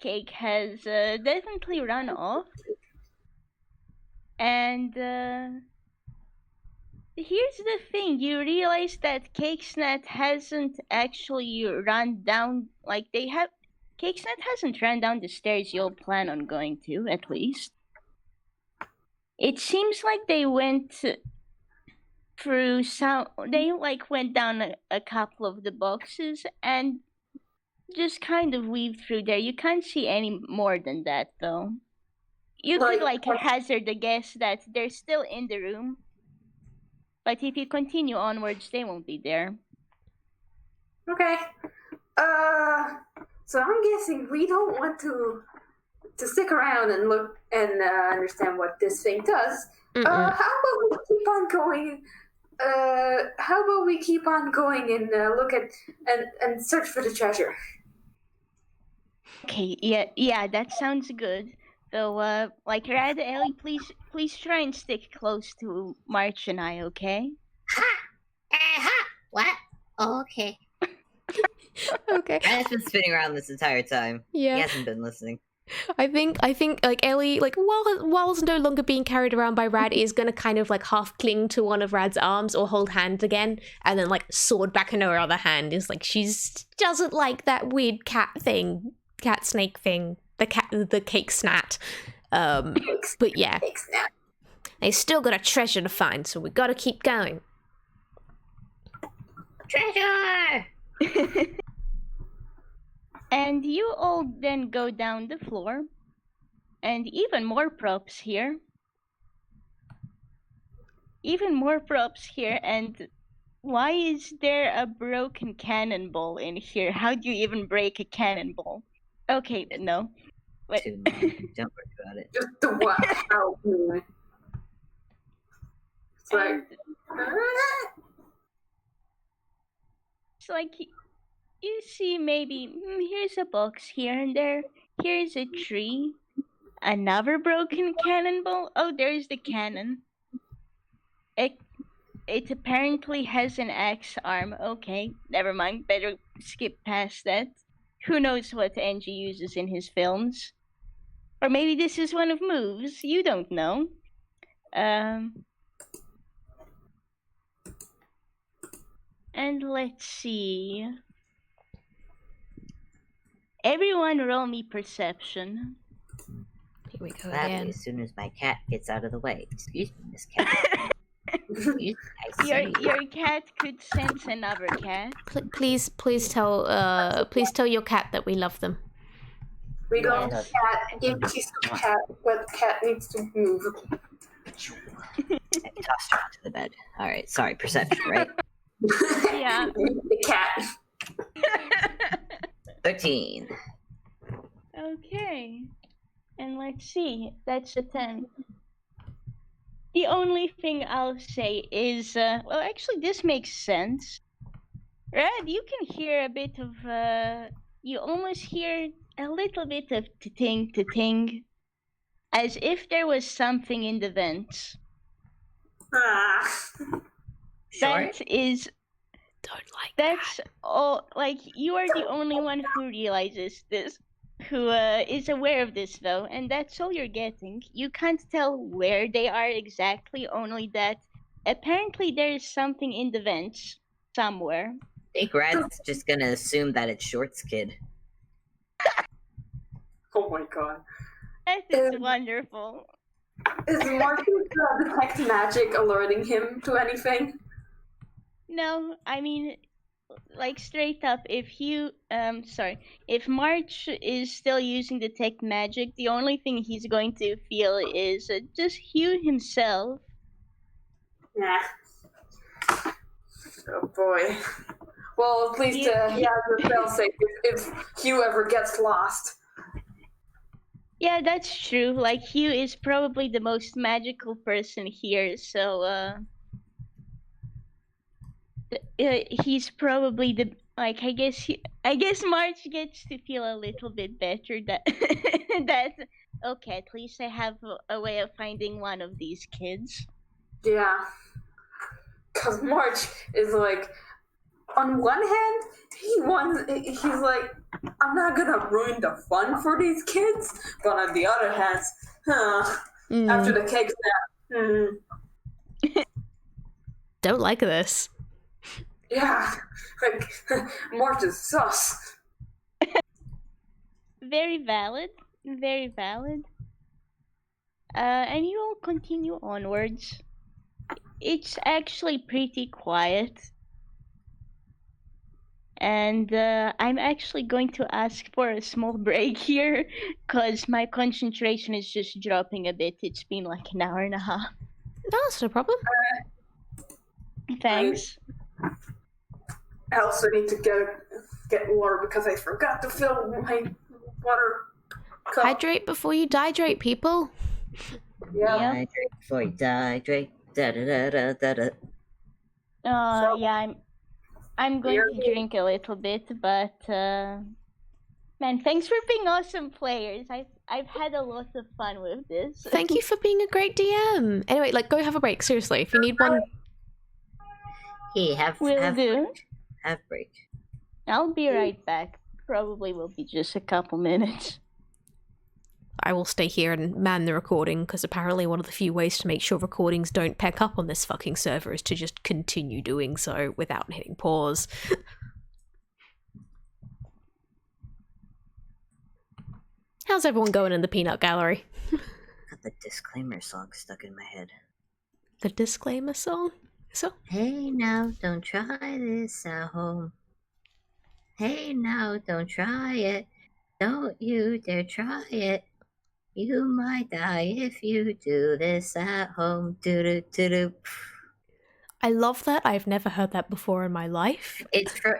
Cake has definitely run off. And here's the thing, you realize that Cake Snat hasn't actually run down, like Cake Snat hasn't run down the stairs you'll plan on going to, at least. It seems like they went through they went down a couple of the boxes and just kind of weaved through there. You can't see any more than that, though. You could hazard a guess that they're still in the room, but if you continue onwards, they won't be there. Okay. So I'm guessing we don't want to stick around and look and understand what this thing does. How about we keep on going? How about we keep on going and look at and search for the treasure? Okay, yeah, that sounds good. So, Rad, Ellie, please try and stick close to March and I, okay? Ha! What? Oh, okay. Okay. Rad's been spinning around this entire time. Yeah. He hasn't been listening. I think like Ellie, like while no longer being carried around by Rad, is gonna kind of like half cling to one of Rad's arms or hold hands again, and then like sword back in her other hand. Is like she's doesn't like that weird cat snake thing, the cake snat. But yeah, they still got a treasure to find, so we gotta keep going. Treasure! And you all then go down the floor, and even more props here. And why is there a broken cannonball in here? How do you even break a cannonball? Okay, no. What? too long. Don't worry about it. Just the what? How? It's like. It's like you see maybe here's a box here and there. Here's a tree. Another broken cannonball. Oh, there's the cannon. It apparently has an axe arm. Okay, never mind. Better skip past that. Who knows what Angie uses in his films? Or maybe this is one of moves. You don't know. And let's see. Everyone roll me perception. Here we go Gladly, again. as soon as my cat gets out of the way. Excuse me, Miss Cat. Excuse me, I see you. Your cat could sense another cat. Please tell your cat that we love them. We don't Yes. cat. Give piece of cat, but cat needs to move. I tossed her onto the bed. Alright, sorry, perception, right? Yeah. The cat. 13. Okay. And let's see. That's a 10. The only thing I'll say is, well, actually, this makes sense. Red, you can hear a bit of, you almost hear a little bit of ting, as if there was something in the vents. Ah. Sure. That is, Don't like that's all, like, you are the only one who realizes this. Who is aware of this though, and that's all you're getting. You can't tell where they are exactly, only that apparently there is something in the vents somewhere. I think Rad's just gonna assume that it's Short's kid. Oh my god. That is wonderful. Is Marcus detect magic alerting him to anything? No, I mean, like straight up, if March is still using detect magic, the only thing he's going to feel is just Hugh himself. Nah. Oh boy. Well, at least he has a failsafe if Hugh ever gets lost. Yeah, that's true. Like, Hugh is probably the most magical person here, so, he's probably the, like, I guess March gets to feel a little bit better that, okay, at least I have a way of finding one of these kids. Yeah. Because March is like, on one hand, he's like, I'm not gonna ruin the fun for these kids, but on the other hand, after the cake snap, Don't like this. yeah, like, March is sus. Very valid. Very valid. And you all continue onwards. It's actually pretty quiet. And I'm actually going to ask for a small break here, because my concentration is just dropping a bit. It's been like an hour and a half. No, that's no problem. Thanks. I also need to get water because I forgot to fill my water cup. Hydrate before you dihydrate, people. Yeah. Hydrate before you die, Drake. Da da da da da da. Yeah, I'm going to drink a little bit, but man, thanks for being awesome players. I've had a lot of fun with this. Thank you for being a great DM. Anyway, like, go have a break. Seriously, if you need one. Hey, have do. Have break. I'll be right back. Probably will be just a couple minutes. I will stay here and man the recording, because apparently one of the few ways to make sure recordings don't peck up on this fucking server is to just continue doing so without hitting pause. How's everyone going in the peanut gallery? Got the disclaimer song stuck in my head. The disclaimer song? So? Hey now, don't try this at home. Hey now, don't try it. Don't you dare try it. You might die if you do this at home. Do-do-do-do. I love that. I've never heard that before in my life. It's for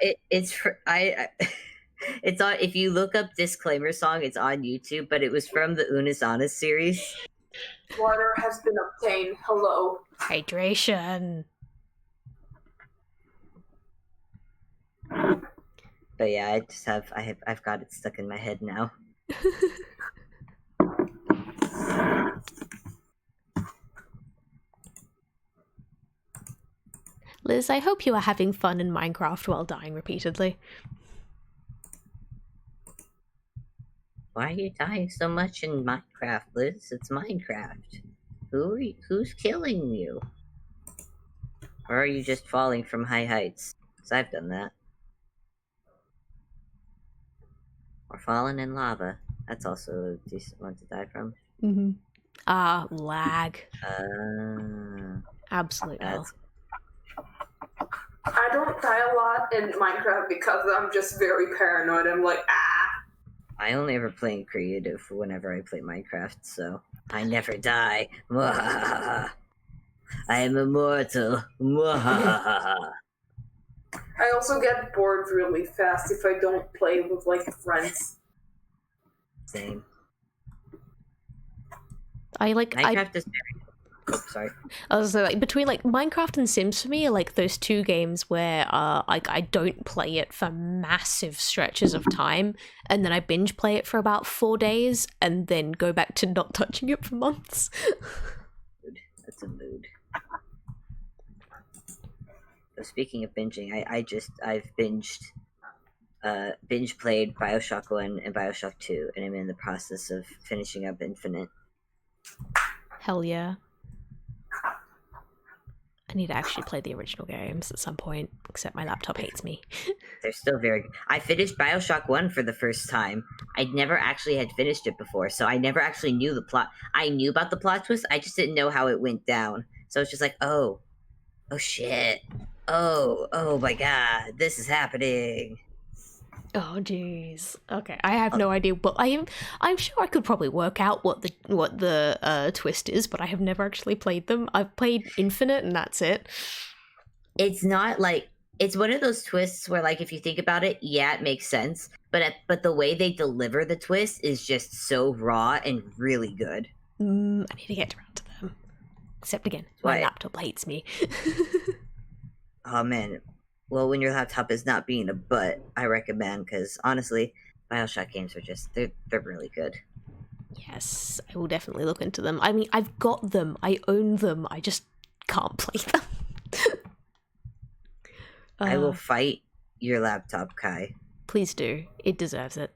It's on. If you look up disclaimer song, it's on YouTube, but it was from the Unisana series. Water has been obtained. Hello. Hydration. But yeah, I've got it stuck in my head now. Liz, I hope you are having fun in Minecraft while dying repeatedly. Why are you dying so much in Minecraft, Liz? It's Minecraft. Who's killing you? Or are you just falling from high heights? Because I've done that. Or falling in lava. That's also a decent one to die from. Mm-hmm. Lag. Absolute hell. I don't die a lot in Minecraft because I'm just very paranoid. I'm like, I only ever play in creative whenever I play Minecraft, so I never die. I am immortal. I also get bored really fast if I don't play with, like, friends. Same. Minecraft is very... Oh, sorry. Also, like, between like Minecraft and Sims for me are like those two games where like I don't play it for massive stretches of time, and then I binge play it for about 4 days, and then go back to not touching it for months. That's a mood. So speaking of binging, I've binge played BioShock 1 and BioShock 2, and I'm in the process of finishing up Infinite. Hell yeah. I need to actually play the original games at some point, except my laptop hates me. They're still very good. I finished BioShock 1 for the first time. I'd never actually had finished it before, so I never actually knew the plot. I knew about the plot twist, I just didn't know how it went down. So it's just like, oh shit. Oh my god, this is happening. Oh jeez. Okay, I have no idea, but I'm sure I could probably work out what the twist is, but I have never actually played them. I've played Infinite and that's it. It's not like, it's one of those twists where, like, if you think about it, yeah, it makes sense, but the way they deliver the twist is just so raw and really good. I need to get around to them. Except again, my laptop hates me. Oh man. Well, when your laptop is not being a butt, I recommend, because honestly, BioShock games are just, they're really good. Yes, I will definitely look into them. I mean, I've got them, I own them, I just can't play them. I will fight your laptop, Kai. Please do, it deserves it.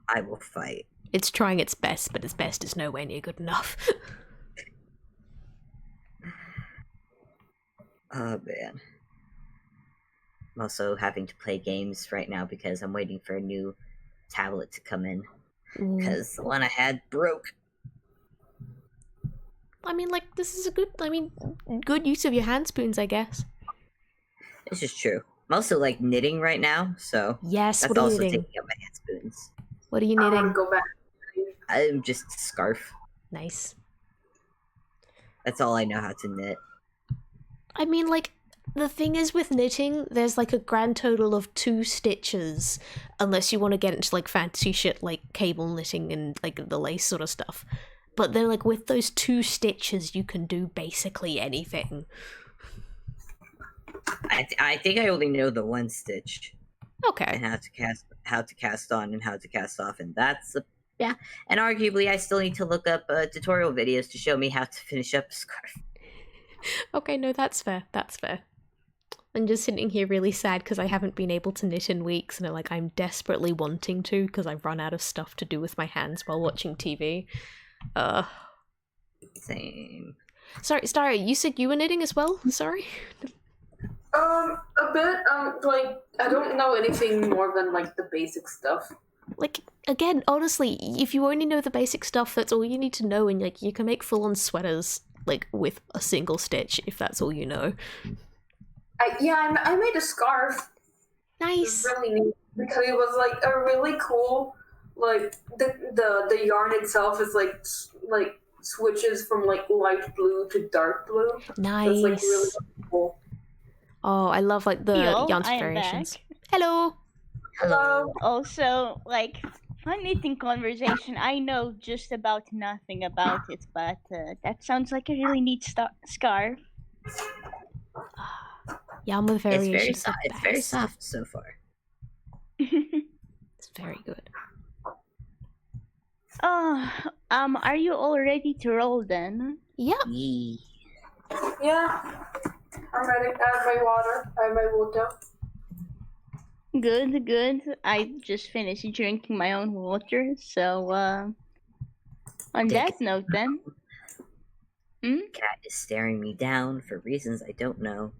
I will fight. It's trying its best, but its best is nowhere near good enough. Oh man. I'm also having to play games right now because I'm waiting for a new tablet to come in. Because the one I had broke. I mean, like, this is a good use of your hand spoons, I guess. This is true. I'm also, like, knitting right now, so... Yes, that's what are you also knitting? taking up my hand spoons. What are you knitting? Go back. I'm just a scarf. Nice. That's all I know how to knit. I mean, like, the thing is with knitting, there's like a grand total of 2 stitches, unless you want to get into like fancy shit like cable knitting and like the lace sort of stuff. But then like with those 2 stitches, you can do basically anything. I think I only know the 1 stitch. Okay. And how to cast on and how to cast off, and that's yeah. And arguably, I still need to look up tutorial videos to show me how to finish up a scarf. Okay, no, that's fair. That's fair. I'm just sitting here really sad because I haven't been able to knit in weeks, and I'm desperately wanting to because I've run out of stuff to do with my hands while watching TV. Same. Sorry, Staria, you said you were knitting as well? Sorry? A bit, like, I don't know anything more than, like, the basic stuff. Like, again, honestly, if you only know the basic stuff, that's all you need to know, and, like, you can make full-on sweaters, like, with a single stitch, if that's all you know. I made a scarf. Nice. It was really neat, because it was, like, a really cool, like, the yarn itself is, like switches from, like, light blue to dark blue. Nice. It's, like, really cool. Oh, I love, like, the yarn variations. Hello! Hello. Also, like, fun knitting conversation. I know just about nothing about it, but that sounds like a really neat scarf. Yarmouth It's very variations soft. are It's very best. soft so far. It's very good. Oh, are you all ready to roll then? Yep. Yee. Yeah. I'm ready. I have my water. I have my water. Good, good. I just finished drinking my own water, so on that note then. Cat is staring me down for reasons I don't know.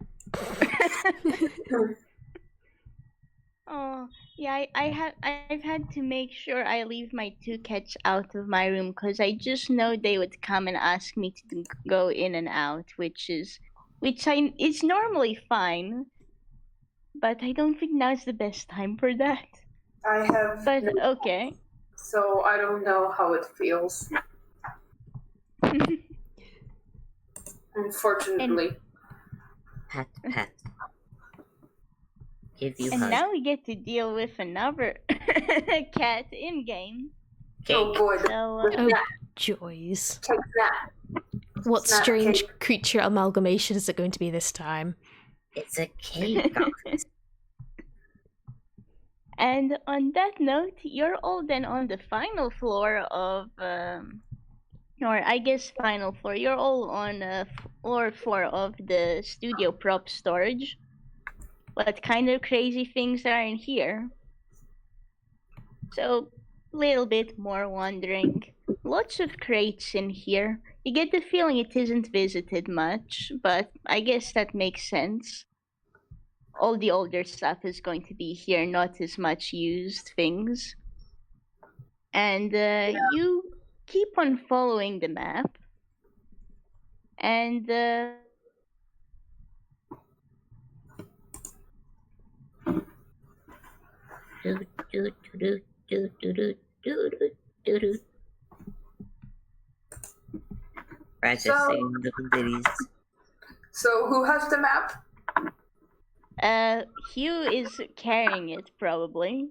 Oh, yeah, I've had to make sure I leave my two cats out of my room because I just know they would come and ask me to go in and out, it's normally fine, but I don't think now's the best time for that. I have. But okay. So I don't know how it feels. Unfortunately. Pat, pat. Give you And hug. now we get to deal with another cat in game. Cake. Oh boy. So Oh, joys. Cake snap. What Snap strange cake. creature amalgamation is it going to be this time? It's a cake. Office. And on that note, you're all then on the final floor of, or I guess final floor. You're all on floor 4 of the studio prop storage. What kind of crazy things are in here? So, little bit more wondering. Lots of crates in here. You get the feeling it isn't visited much, but I guess that makes sense. All the older stuff is going to be here, not as much used things. And you keep on following the map. And Do, do, do, do, do, do, do, do, do, do. Ratchet So- singing little ditties. So who has the map? Hugh is carrying it probably.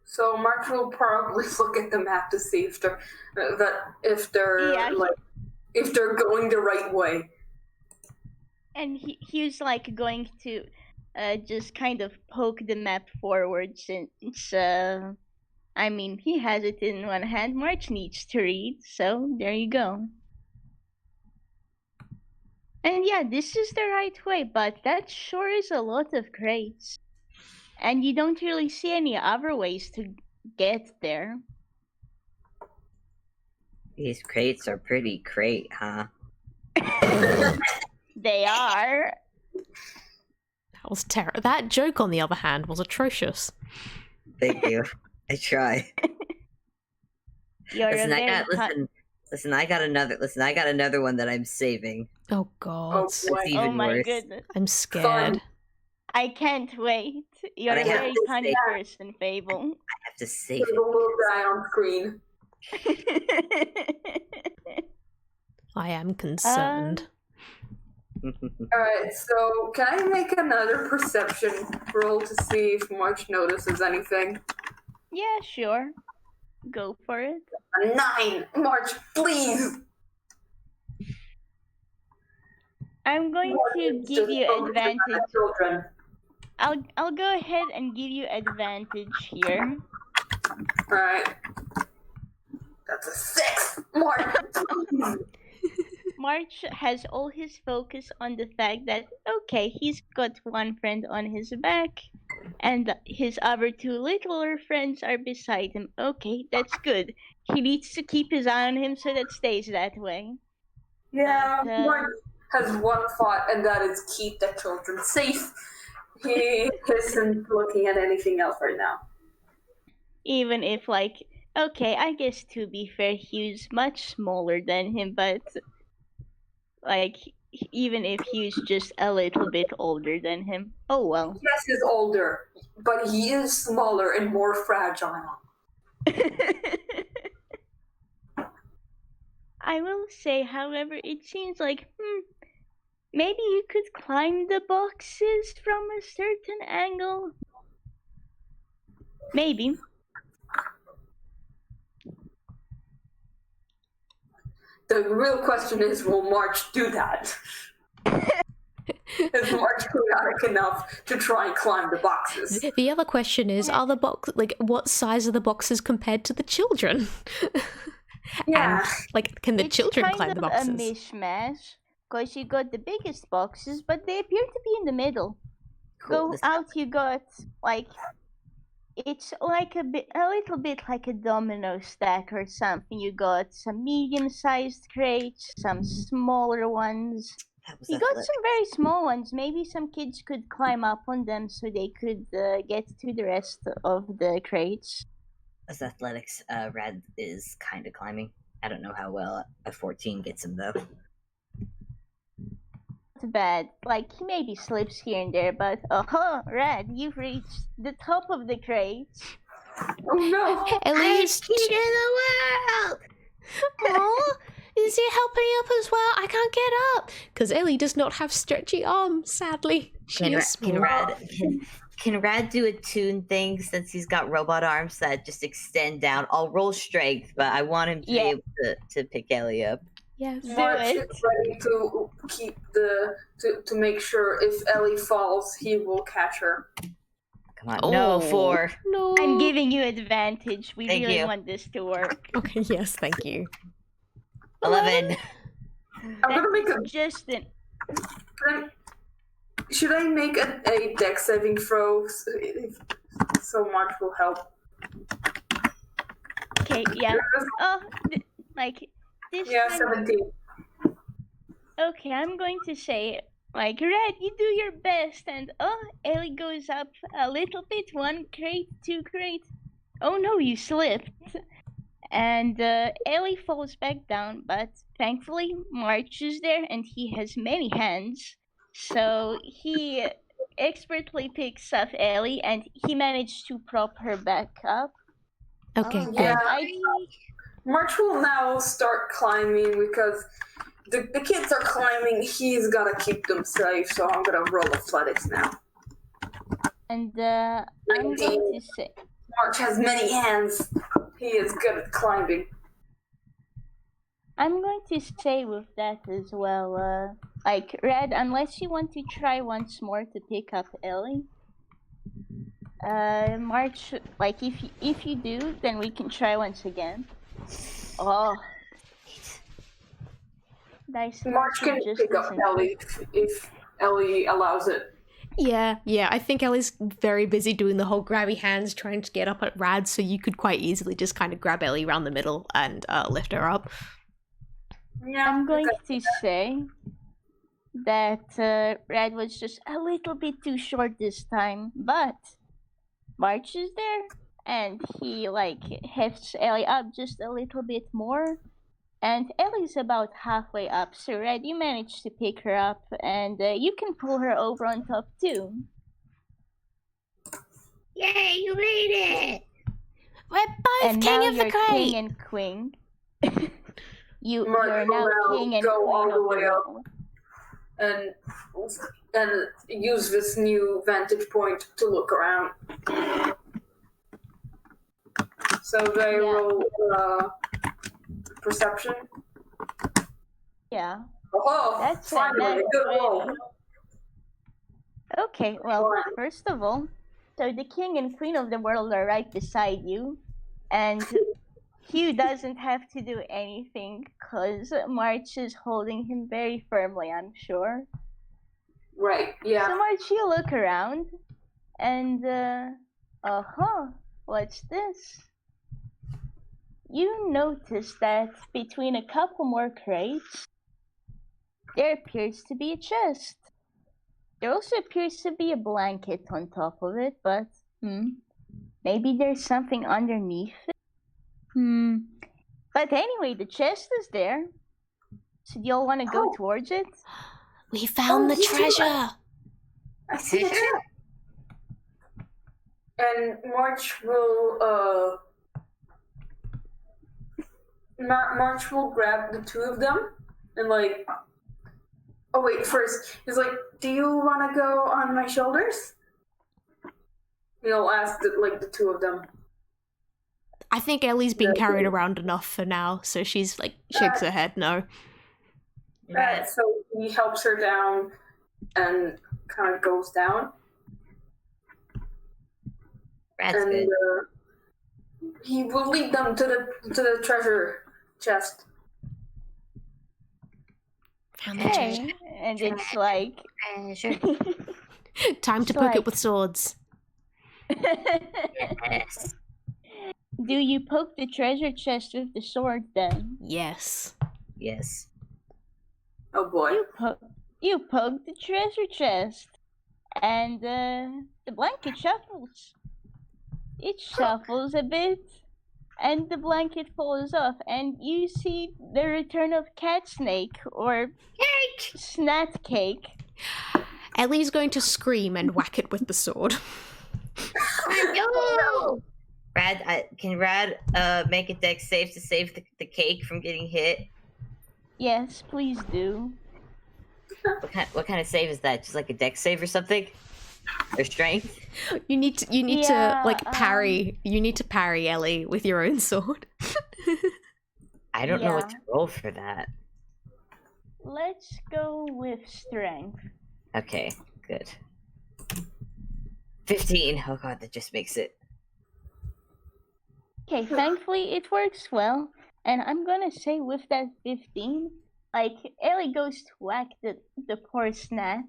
So Mark will probably look at the map to see if they're Yeah, if they're going the right way. And Hugh's like going to just kind of poke the map forward since I mean he has it in one hand. March needs to read, so there you go. And yeah, this is the right way, but that sure is a lot of crates. And you don't really see any other ways to get there. These crates are pretty great, huh? They are. That was terrible. That joke, on the other hand, was atrocious. Thank you. I try. You're Listen, a I very got another one that I'm saving. Oh god. Oh boy. It's even Oh my worse. goodness. I'm scared. I can't wait. You're But a I have very to funny say- person, Fable. I have to save There's a it. little guy on screen. I am concerned. Alright, so can I make another perception roll to see if March notices anything? Yeah, sure. Go for it. A 9! March, please! I'm going March to is give just you focusing on the advantage. children. I'll go ahead and give you advantage here. Alright. That's a 6! March, please! March has all his focus on the fact that, okay, he's got one friend on his back, and his other two littler friends are beside him. Okay, that's good. He needs to keep his eye on him so that stays that way. Yeah, But, March has one thought, and that is keep the children safe. He isn't looking at anything else right now. Even if, like, okay, I guess to be fair, Hugh's much smaller than him, but, like, even if Hugh's just a little bit older than him, oh well. Yes, he's older, but he is smaller and more fragile. I will say, however, it seems like, maybe you could climb the boxes from a certain angle. Maybe. The real question is, will March do that? Is March chaotic enough to try and climb the boxes? The other question is, are the what size are the boxes compared to the children? Yeah. And, like, can the It's children kind climb of the boxes? a mishmash, because you got the biggest boxes, but they appear to be in the middle. Cool. Go out, you got like it's like a little bit like a domino stack or something. You got some medium-sized crates, some smaller ones. That was You got athletic. some very small ones. Maybe some kids could climb up on them so they could get to the rest of the crates. As athletics, Rad is kind of climbing. I don't know how well a 14 gets him though. Not bad. Like, he maybe slips here and there, but Red, you've reached the top of the crates. Oh no! Ellie's King of the world! Aw, is he helping up as well? I can't get up because Ellie does not have stretchy arms. Sadly, she is small. Can Rad do a tune thing since he's got robot arms that just extend down? I'll roll strength, but I want him to be able to pick Ellie up. Yes. March is ready to keep to make sure if Ellie falls, he will catch her. Come on, no, 4. No. I'm giving you advantage. We Thank really you. want this to work. Okay. Yes. Thank you. 11. I'm gonna make a. Just an Should I make a deck saving throw so March will help? okay, yeah. Oh, like this. Yeah, time- 17. Okay, I'm going to say, like, Red, you do your best, and Ellie goes up a little bit, 1 crate, 2 crate. Oh no, you slipped. And Ellie falls back down, but thankfully March is there, and he has many hands. So he expertly picks up Ellie, and he managed to prop her back up. Okay. Oh, Good. Yeah. March will now start climbing because the kids are climbing. He's gotta keep them safe, so I'm gonna roll athletics now. And I'm going to say, March has many hands. He is good at climbing. I'm going to say with that as well, like, Red, unless you want to try once more to pick up Ellie, March, like, if you do, then we can try once again. Oh. Nice. March can just pick up listen. Ellie if Ellie allows it. Yeah. I think Ellie's very busy doing the whole grabby hands, trying to get up at Rad, so you could quite easily just kind of grab Ellie around the middle and lift her up. Yeah, I'm going to say that Red was just a little bit too short this time, but March is there, and he, like, hefts Ellie up just a little bit more. And Ellie's about halfway up, so Red, you managed to pick her up, and you can pull her over on top too. Yay, you made it! We're both And king now of the you're crate. king and queen. You're March now will now king and go all queen the of the way up. world. and use this new vantage point to look around. So they roll perception. Yeah. Oh, That's finally, a good roll. ready. Okay, well, Fine. first of all, so the king and queen of the world are right beside you, and Hugh doesn't have to do anything because March is holding him very firmly, I'm sure. Right, yeah. So March, you look around, and what's this? You notice that between a couple more crates, there appears to be a chest. There also appears to be a blanket on top of it, but maybe there's something underneath it. But anyway, the chest is there. So do y'all want to go towards it? We found the treasure. I see it too. And March will March will grab the two of them and like. Oh wait, first he's like, "Do you want to go on my shoulders?" Ask the two of them. I think Ellie's been carried around enough for now, so she's shakes her head no. So he helps her down and kind of goes down. That's good. He will lead them to the treasure chest. Found the treasure. And it's like Treasure. Time to poke it with swords. Yes. Do you poke the treasure chest with the sword then? Yes. Yes. Oh boy. You poke the treasure chest, and the blanket shuffles. It shuffles a bit, and the blanket falls off, and you see the return of cat snake or snat cake. Ellie's going to scream and whack it with the sword. No! Can Rad make a dex save to save the cake from getting hit? Yes, please do. What kind of save is that? Just like a dex save or something? Or strength? You need to parry. You need to parry Ellie with your own sword. I don't know what to roll for that. Let's go with strength. Okay, good. 15. Oh god, that just makes it. Okay, thankfully it works well. And I'm gonna say with that 15, Ellie goes to whack the poor snat.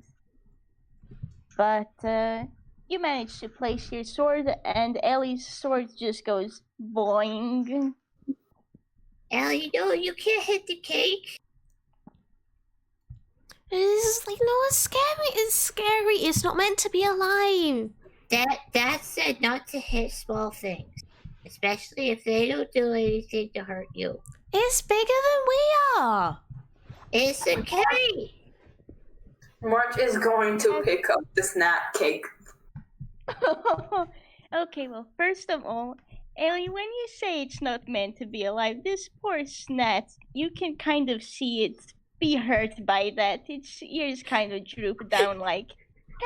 But you manage to place your sword, and Ellie's sword just goes boing. Ellie, no, you can't hit the cake. It's no, it's scary. It's scary. It's not meant to be alive. That said not to hit small things. Especially if they don't do anything to hurt you. It's bigger than we are. It's okay. March is going to pick up the snap cake. Okay, well, first of all, Ellie, when you say it's not meant to be alive, this poor snat, you can kind of see it be hurt by that. Its ears kind of droop down like,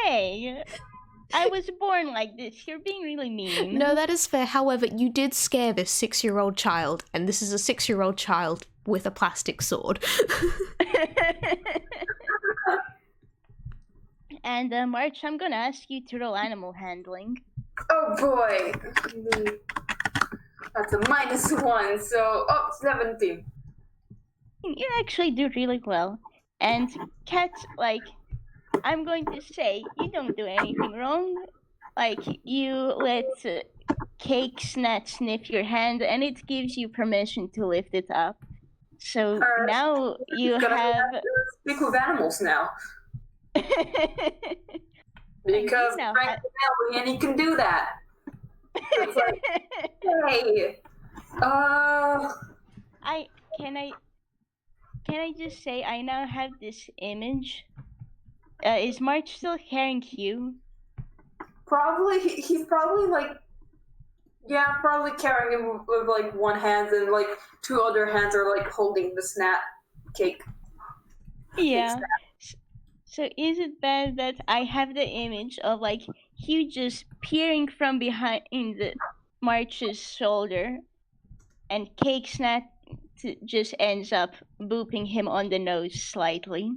hey, I was born like this. You're being really mean. No, that is fair. However, you did scare this 6-year-old child, and this is a 6-year-old child with a plastic sword. And March, I'm gonna ask you to roll animal handling. Oh boy. That's a -1, so 17. You actually do really well. And Cat, I'm going to say, you don't do anything wrong. You let Cake Snat sniff your hand, and it gives you permission to lift it up. So now you have to speak with animals now. Because Frank's Ellie, and he can do that. It's like, hey, Can I just say I now have this image? Is March still carrying Hugh? Probably, he's probably probably carrying him with one hand, and two other hands are holding the snap cake. Yeah. So is it bad that I have the image of Hugh just peering from behind March's shoulder, and Cake Snap just ends up booping him on the nose slightly.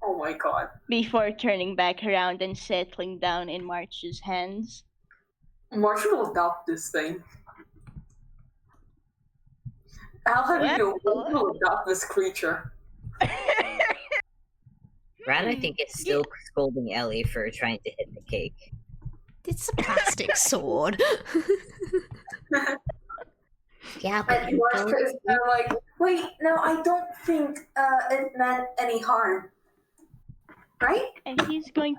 Oh my god. Before turning back around and settling down in March's hands. March will adopt this thing. I'll have you know, will adopt this creature. Brad, I think, is still scolding Ellie for trying to hit the cake. It's a plastic sword. Yeah, but And March is wait, no, I don't think it meant any harm. Right? And he's going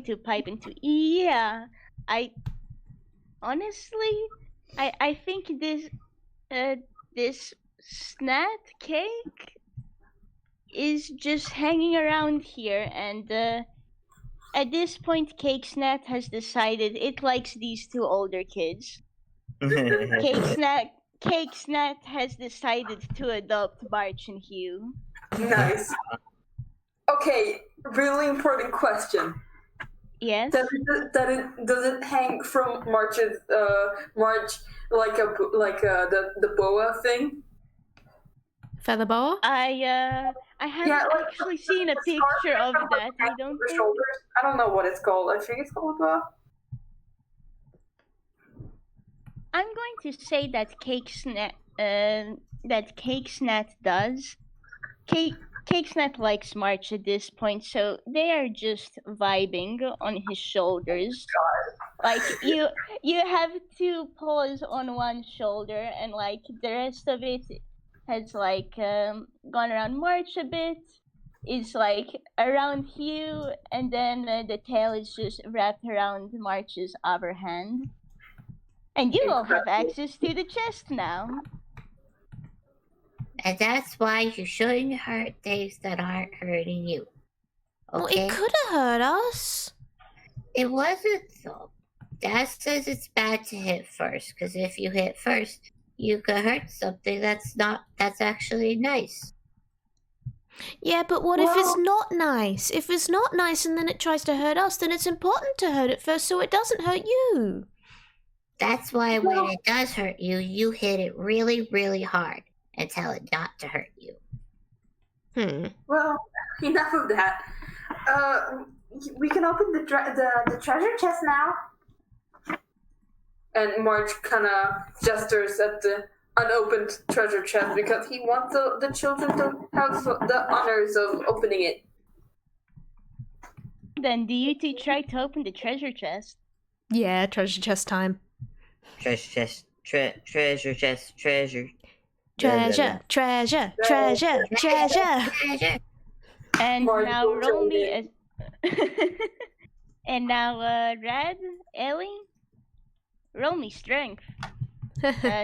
to pipe into, yeah, I think this snat cake is just hanging around here, and at this point Cake Snat has decided it likes these two older kids. Cake Snat has decided to adopt March and Hugh. Nice. Okay, really important question. Yes. Does it hang from March's March like the boa thing? Feather boa? I haven't like actually seen a the scarf picture of kind that. I hangs don't over the think. shoulders. I don't know what it's called. I think it's called a boa. I'm going to say that Cakesnat does. Cakesnat likes March at this point, so they are just vibing on his shoulders. Like you have to pause on one shoulder, and like the rest of it has like gone around March a bit. Is like around Hugh, and then the tail is just wrapped around March's other hand. And you all have access to the chest now. And that's why you shouldn't hurt things that aren't hurting you. Well, Okay? it could have hurt us. It wasn't though. Dad says it's bad to hit first, because if you hit first, you could hurt something that's actually nice. Yeah, but what if it's not nice? If it's not nice and then it tries to hurt us, then it's important to hurt it first so it doesn't hurt you. That's why when it does hurt you, you hit it really, really hard and tell it not to hurt you. Well, enough of that. We can open the treasure chest now. And March kind of gestures at the unopened treasure chest because he wants the children to have the honors of opening it. Then do you two try to open the treasure chest? Yeah, treasure chest time. Treasure chest, treasure chest, treasure. Treasure, treasure, treasure, treasure. And March now will roll join me in. and now Rad, Ellie, roll me strength.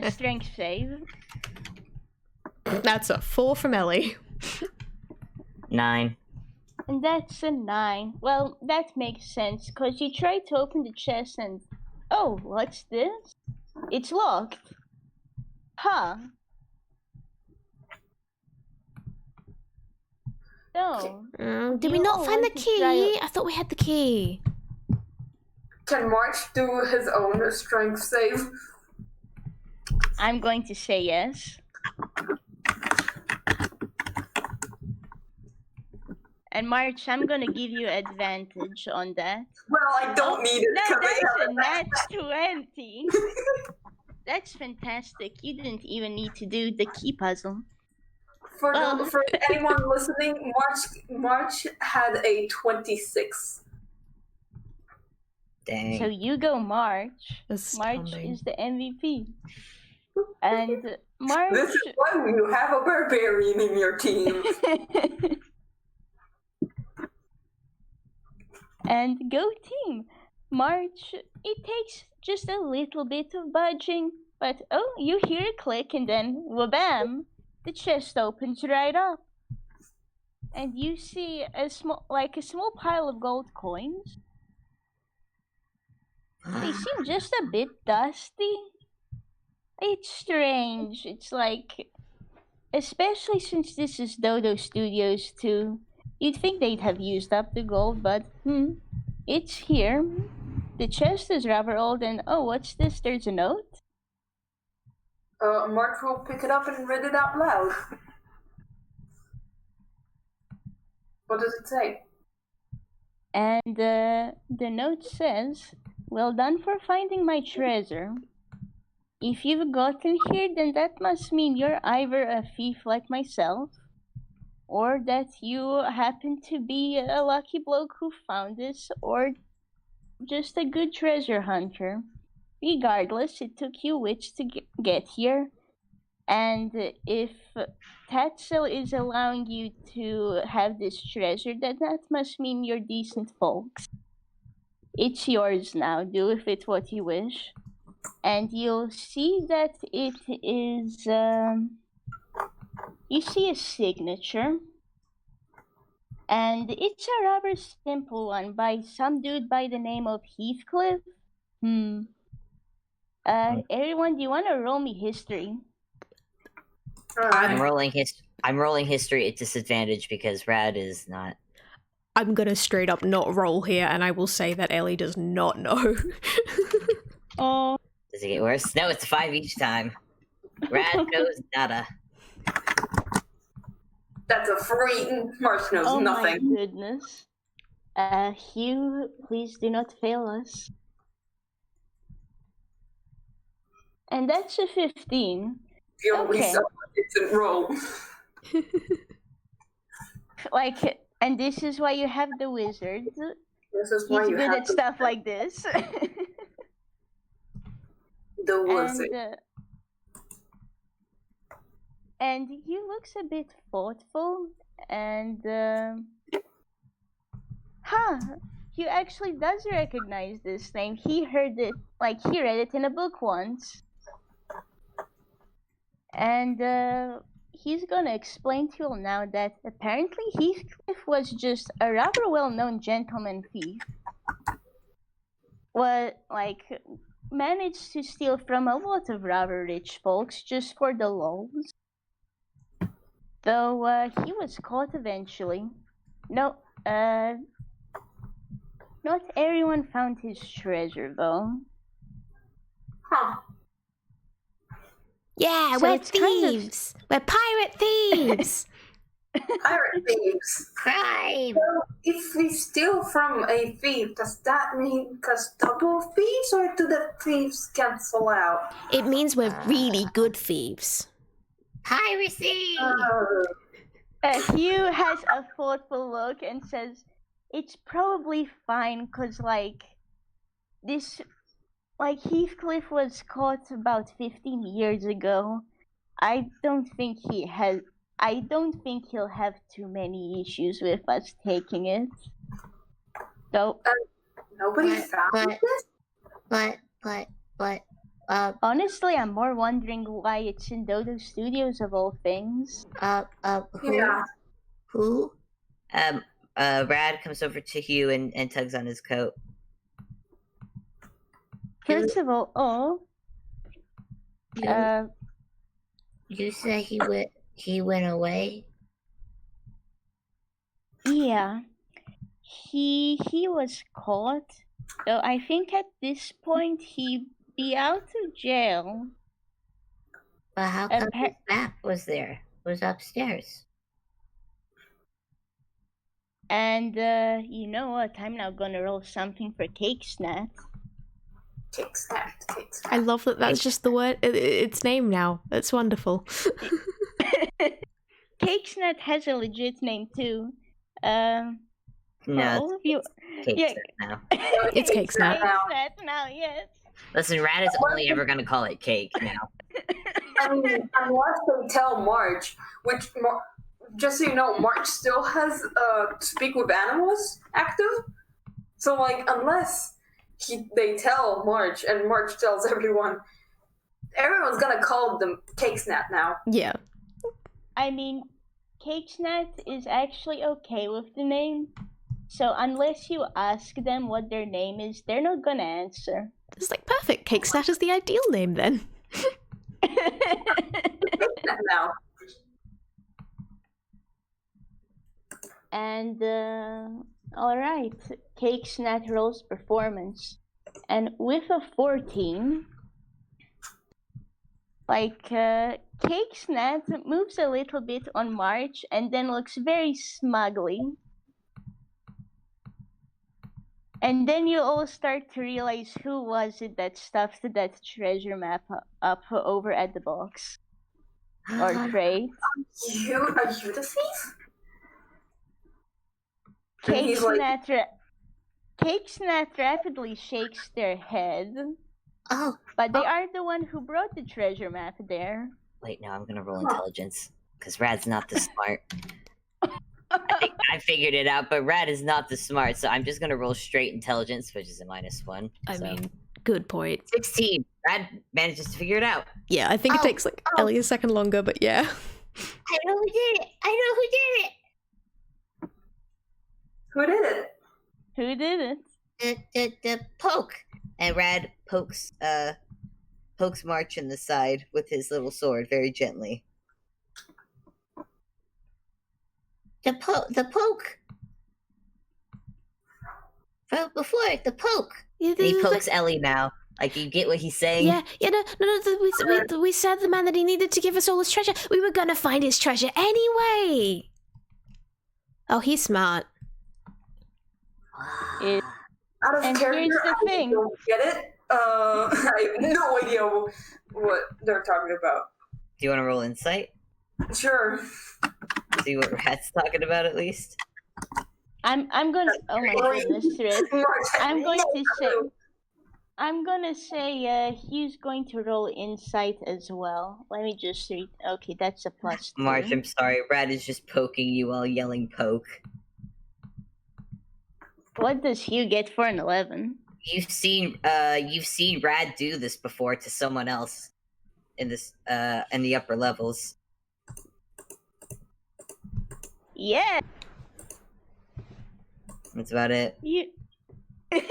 Strength save. That's a 4 from Ellie. 9. And that's a 9. Well, that makes sense, because you tried to open the chest and... Oh, what's this? It's locked. Huh. So... Did we not find the key? I thought we had the key. Can March do his own strength save? I'm going to say yes. And March, I'm gonna give you advantage on that. Well, I don't need it. 'Cause That's I a nat 20. That's fantastic. You didn't even need to do the key puzzle. For anyone listening, March had a 26. Dang. So you go March. March Astounding. is the MVP. And March... This is why you have a barbarian in your team. And go team! March, it takes just a little bit of budging, but oh, you hear a click and then wabam! The chest opens right up. And you see a small pile of gold coins. They seem just a bit dusty. It's strange. It's like, especially since this is Dodo Studios too. You'd think they'd have used up the gold, but it's here. The chest is rather old, and oh, what's this? There's a note? Mark will pick it up and read it out loud. What does it say? And the note says, "Well done for finding my treasure. If you've gotten here, then that must mean you're either a thief like myself, or that you happen to be a lucky bloke who found this, or just a good treasure hunter. Regardless, it took you wits to get here, and if Tatzel is allowing you to have this treasure, then that must mean you're decent folks. It's yours now, do with it what you wish." And you'll see that it is... you see a signature, and it's a rather simple one by some dude by the name of Heathcliff. Everyone, do you want to roll me history? I'm rolling history at disadvantage because Rad is not. I'm gonna straight up not roll here, and I will say that Ellie does not know. Oh, Does it get worse? No, it's 5 each time. Rad knows nada. That's a 3. March knows oh my nothing. goodness. Hugh, please do not fail us. And that's a 15. The only Okay. decent roll. Like, and this is why you have the wizard. This is why He's you good have at stuff like this. the wizard. And he looks a bit thoughtful, and he actually does recognize this name. He heard it, like he read it in a book once, and he's gonna explain to you all now that apparently Heathcliff was just a rather well-known gentleman thief. Managed to steal from a lot of rather rich folks just for the lulz. Though he was caught eventually. No, not everyone found his treasure though. Huh. Yeah, So we're it's kind of- thieves. We're pirate thieves. Pirate thieves. Crime. So if we steal from a thief, does that mean double thieves, or do the thieves cancel out? It means we're really good thieves. Piracy. Hugh has a thoughtful look and says, "It's probably fine, cause Heathcliff was caught about 15 years ago. I don't think he'll have too many issues with us taking it. So Nobody But- found but- this? But, honestly, I'm more wondering why it's in Dodo Studios of all things. who? Yeah. Who? Rad comes over to Hugh and tugs on his coat. First of all, You said he went away? yeah, he was caught. So I think at this point he'd be out of jail. But how come Appa- his map was there? Was upstairs. And you know what? I'm now gonna roll something for Cake Snap. Cake snap. I love that that's just the word, its name now. That's wonderful. Cake Snap has a legit name too. For No, all of you, Cake yeah. now. It's Cake Snap. Cake Snap now, yes. Listen, Rad is only ever going to call it cake now. I mean, unless they tell March, which, just so you know, March still has speak with animals active. So, like, unless they tell March and March tells everyone's gonna call them Cake Snap now. Yeah. I mean, Cake Snap is actually okay with the name. So unless you ask them what their name is, they're not gonna answer. It's like perfect. Cake Snap is the ideal name then. Now. And alright, Cake Snap rolls performance. And with a 14, Cake Snap moves a little bit on March and then looks very smugly. And then you all start to realize who was it that stuffed that treasure map up over at the box or crate. Are you the thief? And Cake he's like, Snap rapidly shakes their head, Oh, but they are the one who brought the treasure map there. Wait, no, I'm going to roll intelligence. Because Rad's not the smart. I think I figured it out, but Rad is not the smart, so I'm just going to roll straight intelligence, which is a -1. I so. mean, good point. 16. Rad manages to figure it out. Yeah, I think it Oh, takes like Ellie a second longer, but yeah. I know who did it. I know who did it. who did it? Who did it? The poke. And Rad pokes March in the side with his little sword very gently. The poke. From before, the poke. Yeah, And he pokes Ellie now. Like, you get what he's saying? no, we said the man that he needed to give us all his treasure. We were gonna find his treasure anyway. Oh, he's smart. It- Out of And character, here's the thing. I don't get it. I have no idea what they're talking about. Do you want to roll insight? Sure. See what Rat's talking about, at least? I'm gonna. Oh my goodness, Rick. I'm going to say. I'm gonna say Hugh's going to roll insight as well. Let me just read. Okay, that's a +2. March, I'm sorry. Rat is just poking you while yelling poke. What does Hugh get for an 11? You've seen Rad do this before to someone else in the upper levels. Yeah. That's about it. You. It's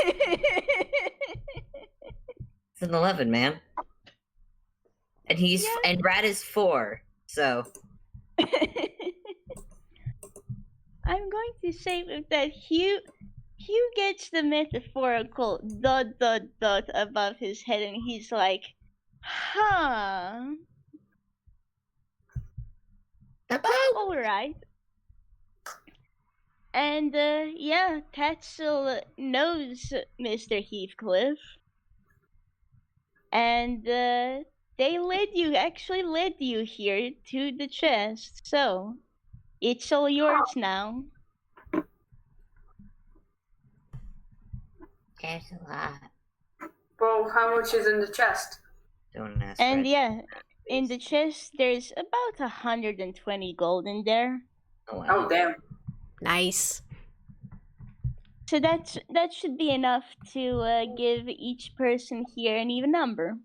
an 11, man. And and Rad is 4, so I'm going to say with that Hugh gets the metaphorical ... above his head, and he's like, huh. The poke. Alright. And yeah, Tatzel knows Mr. Heathcliff. And they led you here to the chest, so it's all yours now. There's a lot. Well, how much is in the chest? don't ask. And Rad. yeah, in the chest there's about 120 gold in there. Oh, wow. Oh, damn. Nice. So that should be enough to give each person here an even number.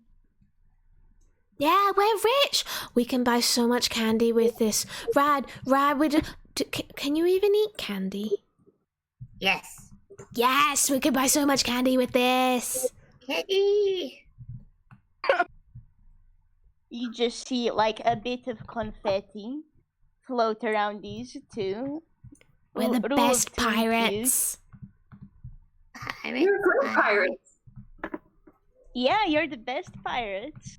Yeah, we're rich. We can buy so much candy with this. Rad, can you even eat candy? Yes. Yes, we can buy so much candy with this. Kitty. You just see like a bit of confetti float around these two. We're the Rule of best two pirates. You're great pirates. Yeah, you're the best pirates.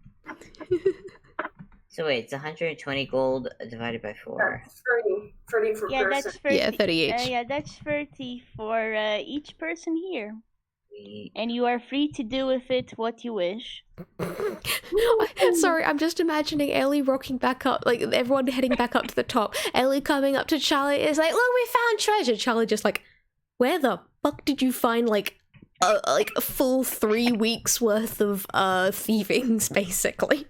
So wait, it's 120 gold divided by 4. That's 30 per Yeah, person. that's 30. Yeah, 30 each. Yeah, that's 30 for each person here. We... And you are free to do with it what you wish. Sorry, I'm just imagining Ellie rocking back up, like everyone heading back up to the top. Ellie coming up to Charlie is like, "Look, we found treasure." Charlie just like, "Where the fuck did you find like a full 3 weeks worth of thievings, basically?"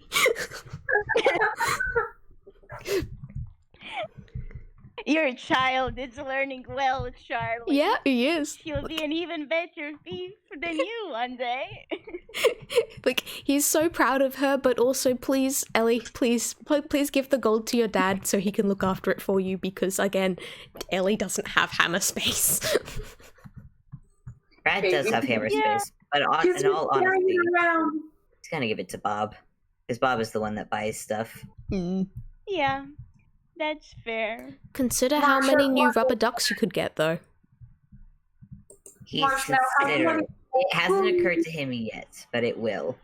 Your child is learning well, Charlie. Yeah, he is. He'll be an even better thief than you one day. Like, he's so proud of her, but also, please, Ellie, please give the gold to your dad so he can look after it for you, because, again, Ellie doesn't have hammer space. Brad does have hammer Yeah. space, but He's in all just carrying honesty, it around. he's gonna give it to Bob. Because Bob is the one that buys stuff. Yeah, that's fair. Consider how Marsha, many new what- rubber ducks you could get, though. He's Marsh, now, how considering. many- It hasn't occurred to him yet, but it will.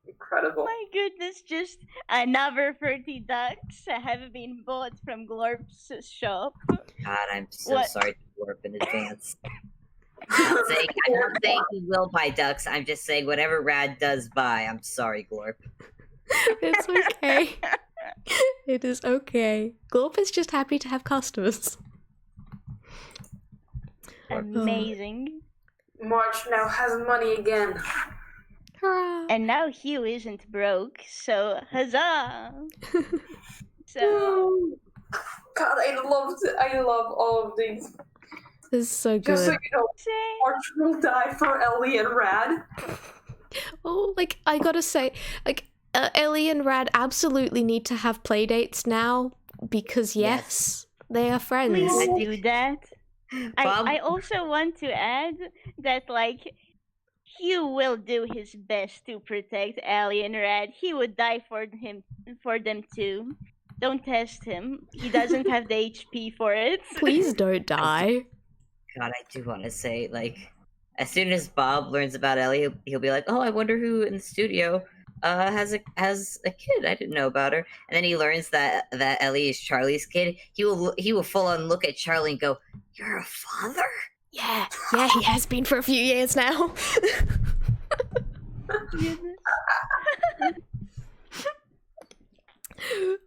Incredible. My goodness, just another 30 ducks have been bought from Glorp's shop. God, I'm so What? sorry to Glorp in advance. I'm not saying he will buy ducks. I'm just saying whatever Rad does buy. I'm sorry, Glorp. It's okay. It is okay. Glorp is just happy to have customers. Amazing. March now has money again. Hurrah! And now Hugh isn't broke, so huzzah! So, God, I love all of these. This is so Just so good. you know, say, March will die for Ellie and Rad. Oh, like, I gotta say, like, Ellie and Rad absolutely need to have playdates now, because yes, they are friends. please do that. Bob, I also want to add that, like, Hugh will do his best to protect Ellie and Rad. He would die for them too. Don't test him. He doesn't have the HP for it. Please don't die. God, I do want to say, like, as soon as Bob learns about Ellie, he'll be like, "Oh, I wonder who in the studio has a kid. I didn't know about her." And then he learns that Ellie is Charlie's kid. He will full on look at Charlie and go, "You're a father?" Yeah, he has been for a few years now.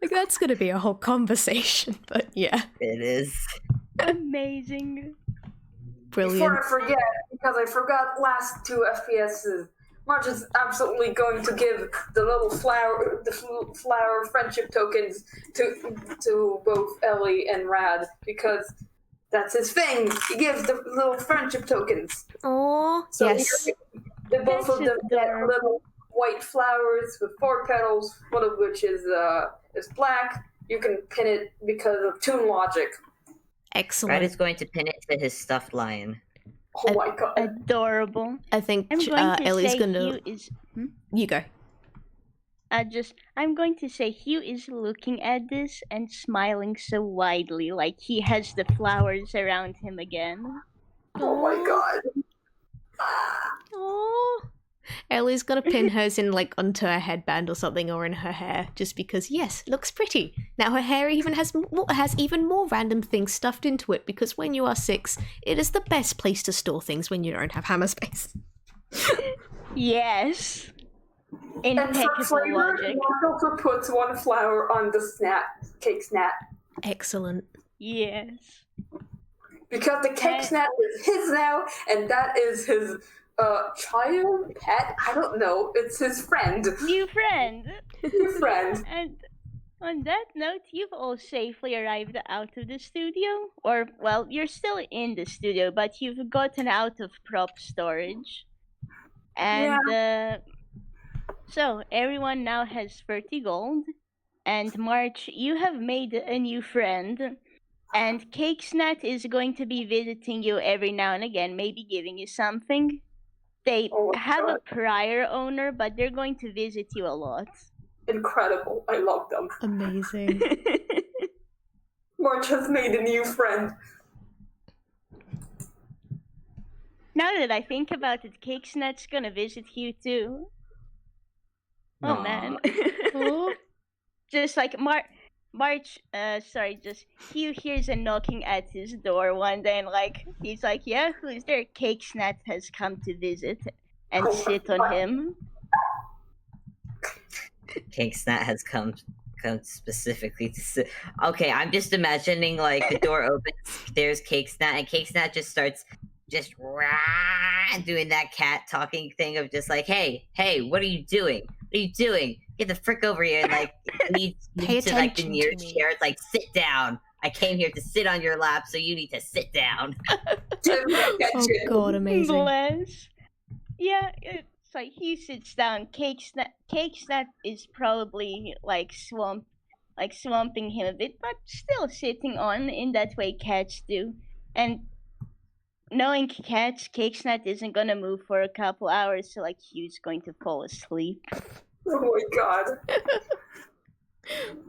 Like, that's gonna be a whole conversation, but yeah. It is. Amazing. Brilliant. Before I forget, because I forgot last 2 FPSs, March is absolutely going to give the flower friendship tokens to both Ellie and Rad, because that's his thing. He gives the little friendship tokens. Oh, So yes. both of That's them get adorable. little white flowers with 4 petals, one of which is black. You can pin it because of tune logic. Excellent. Rad is going to pin it to his stuffed lion. Oh my god. Adorable. I think I'm going to Ellie's say gonna. Hugh is. You go. I'm going to say Hugh is looking at this and smiling so widely, like he has the flowers around him again. Oh my god. Oh, Ellie's gonna pin hers in like onto her headband or something, or in her hair, just because. Yes, looks pretty. Now her hair even has even more random things stuffed into it, because when you are 6, it is the best place to store things when you don't have hammer space. Yes. And for Impeccable flavor, logic. Mark also puts 1 flower on the cake snap. Excellent. Yes. Because the cake snap is his now, and that is his child, pet, I don't know. It's his friend. New friend. New friend. And on that note, you've all safely arrived out of the studio. Or, well, you're still in the studio, but you've gotten out of prop storage. And, so, everyone now has 30 gold. And March, you have made a new friend. And Cakesnat is going to be visiting you every now and again, maybe giving you something. They Oh my have God. a prior owner, but they're going to visit you a lot. Incredible. I love them. Amazing. March has made a new friend. Now that I think about it, Cakesnat's gonna visit you too. Oh Aw. man. Oh. Just like just Hugh hears a knocking at his door one day, and like he's like, "Yeah, who's there?" Cakesnat has come to visit and Oh, sit on him. Cake Snat has come specifically to sit. Okay, I'm just imagining like the door opens, there's Cake Snat, and Cake Snat just starts just doing that cat talking thing of just like, hey, what are you doing? What are you doing? Get the frick over here! And like leads Pay to like the attention nearest to me. chair. It's like, sit down. I came here to sit on your lap, so you need to sit down. Oh god, amazing. Bless. Yeah, it's like he sits down. Cakesnat is probably like swamping him a bit, but still sitting on in that way cats do. And knowing cats, Cakesnat isn't gonna move for a couple hours, so like Hugh's going to fall asleep. Oh my god.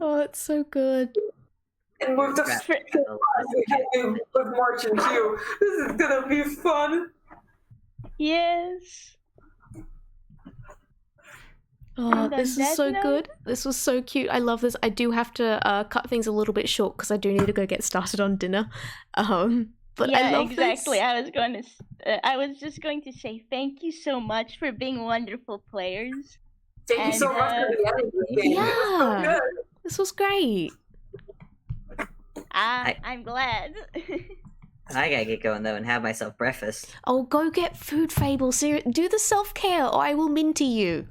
Oh, it's so good. And with the Crap. we can do with March and Hugh, this is gonna be fun. Yes. Oh, And on this is that so note- good. This was so cute. I love this. I do have to cut things a little bit short because I do need to go get started on dinner. But yeah, I love exactly. this. I was just going to say thank you so much for being wonderful players. Thank you so And, much for the editing game. It was so Yeah. good. This was great. I'm glad. I gotta get going though and have myself breakfast. Oh, go get food, Fable. Do the self-care or I will minty you.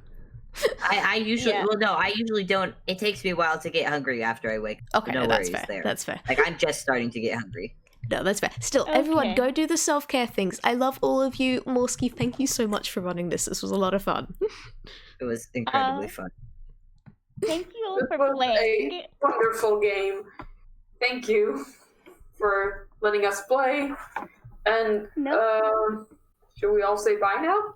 I usually Yeah. well no, I usually don't. It takes me a while to get hungry after I wake. Okay, No no, that's worries fair. there. That's fair. Like I'm just starting to get hungry. No, that's fair. Still, everyone, Okay. go do the self-care things. I love all of you. Morski, thank you so much for running this. This was a lot of fun. It was incredibly fun. Thank you all This for was playing. a wonderful game. Thank you for letting us play. And should we all say bye now?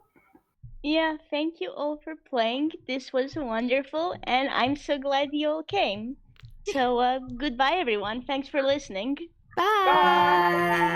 Yeah, thank you all for playing. This was wonderful, and I'm so glad you all came. So, goodbye, everyone. Thanks for listening. Bye. Bye.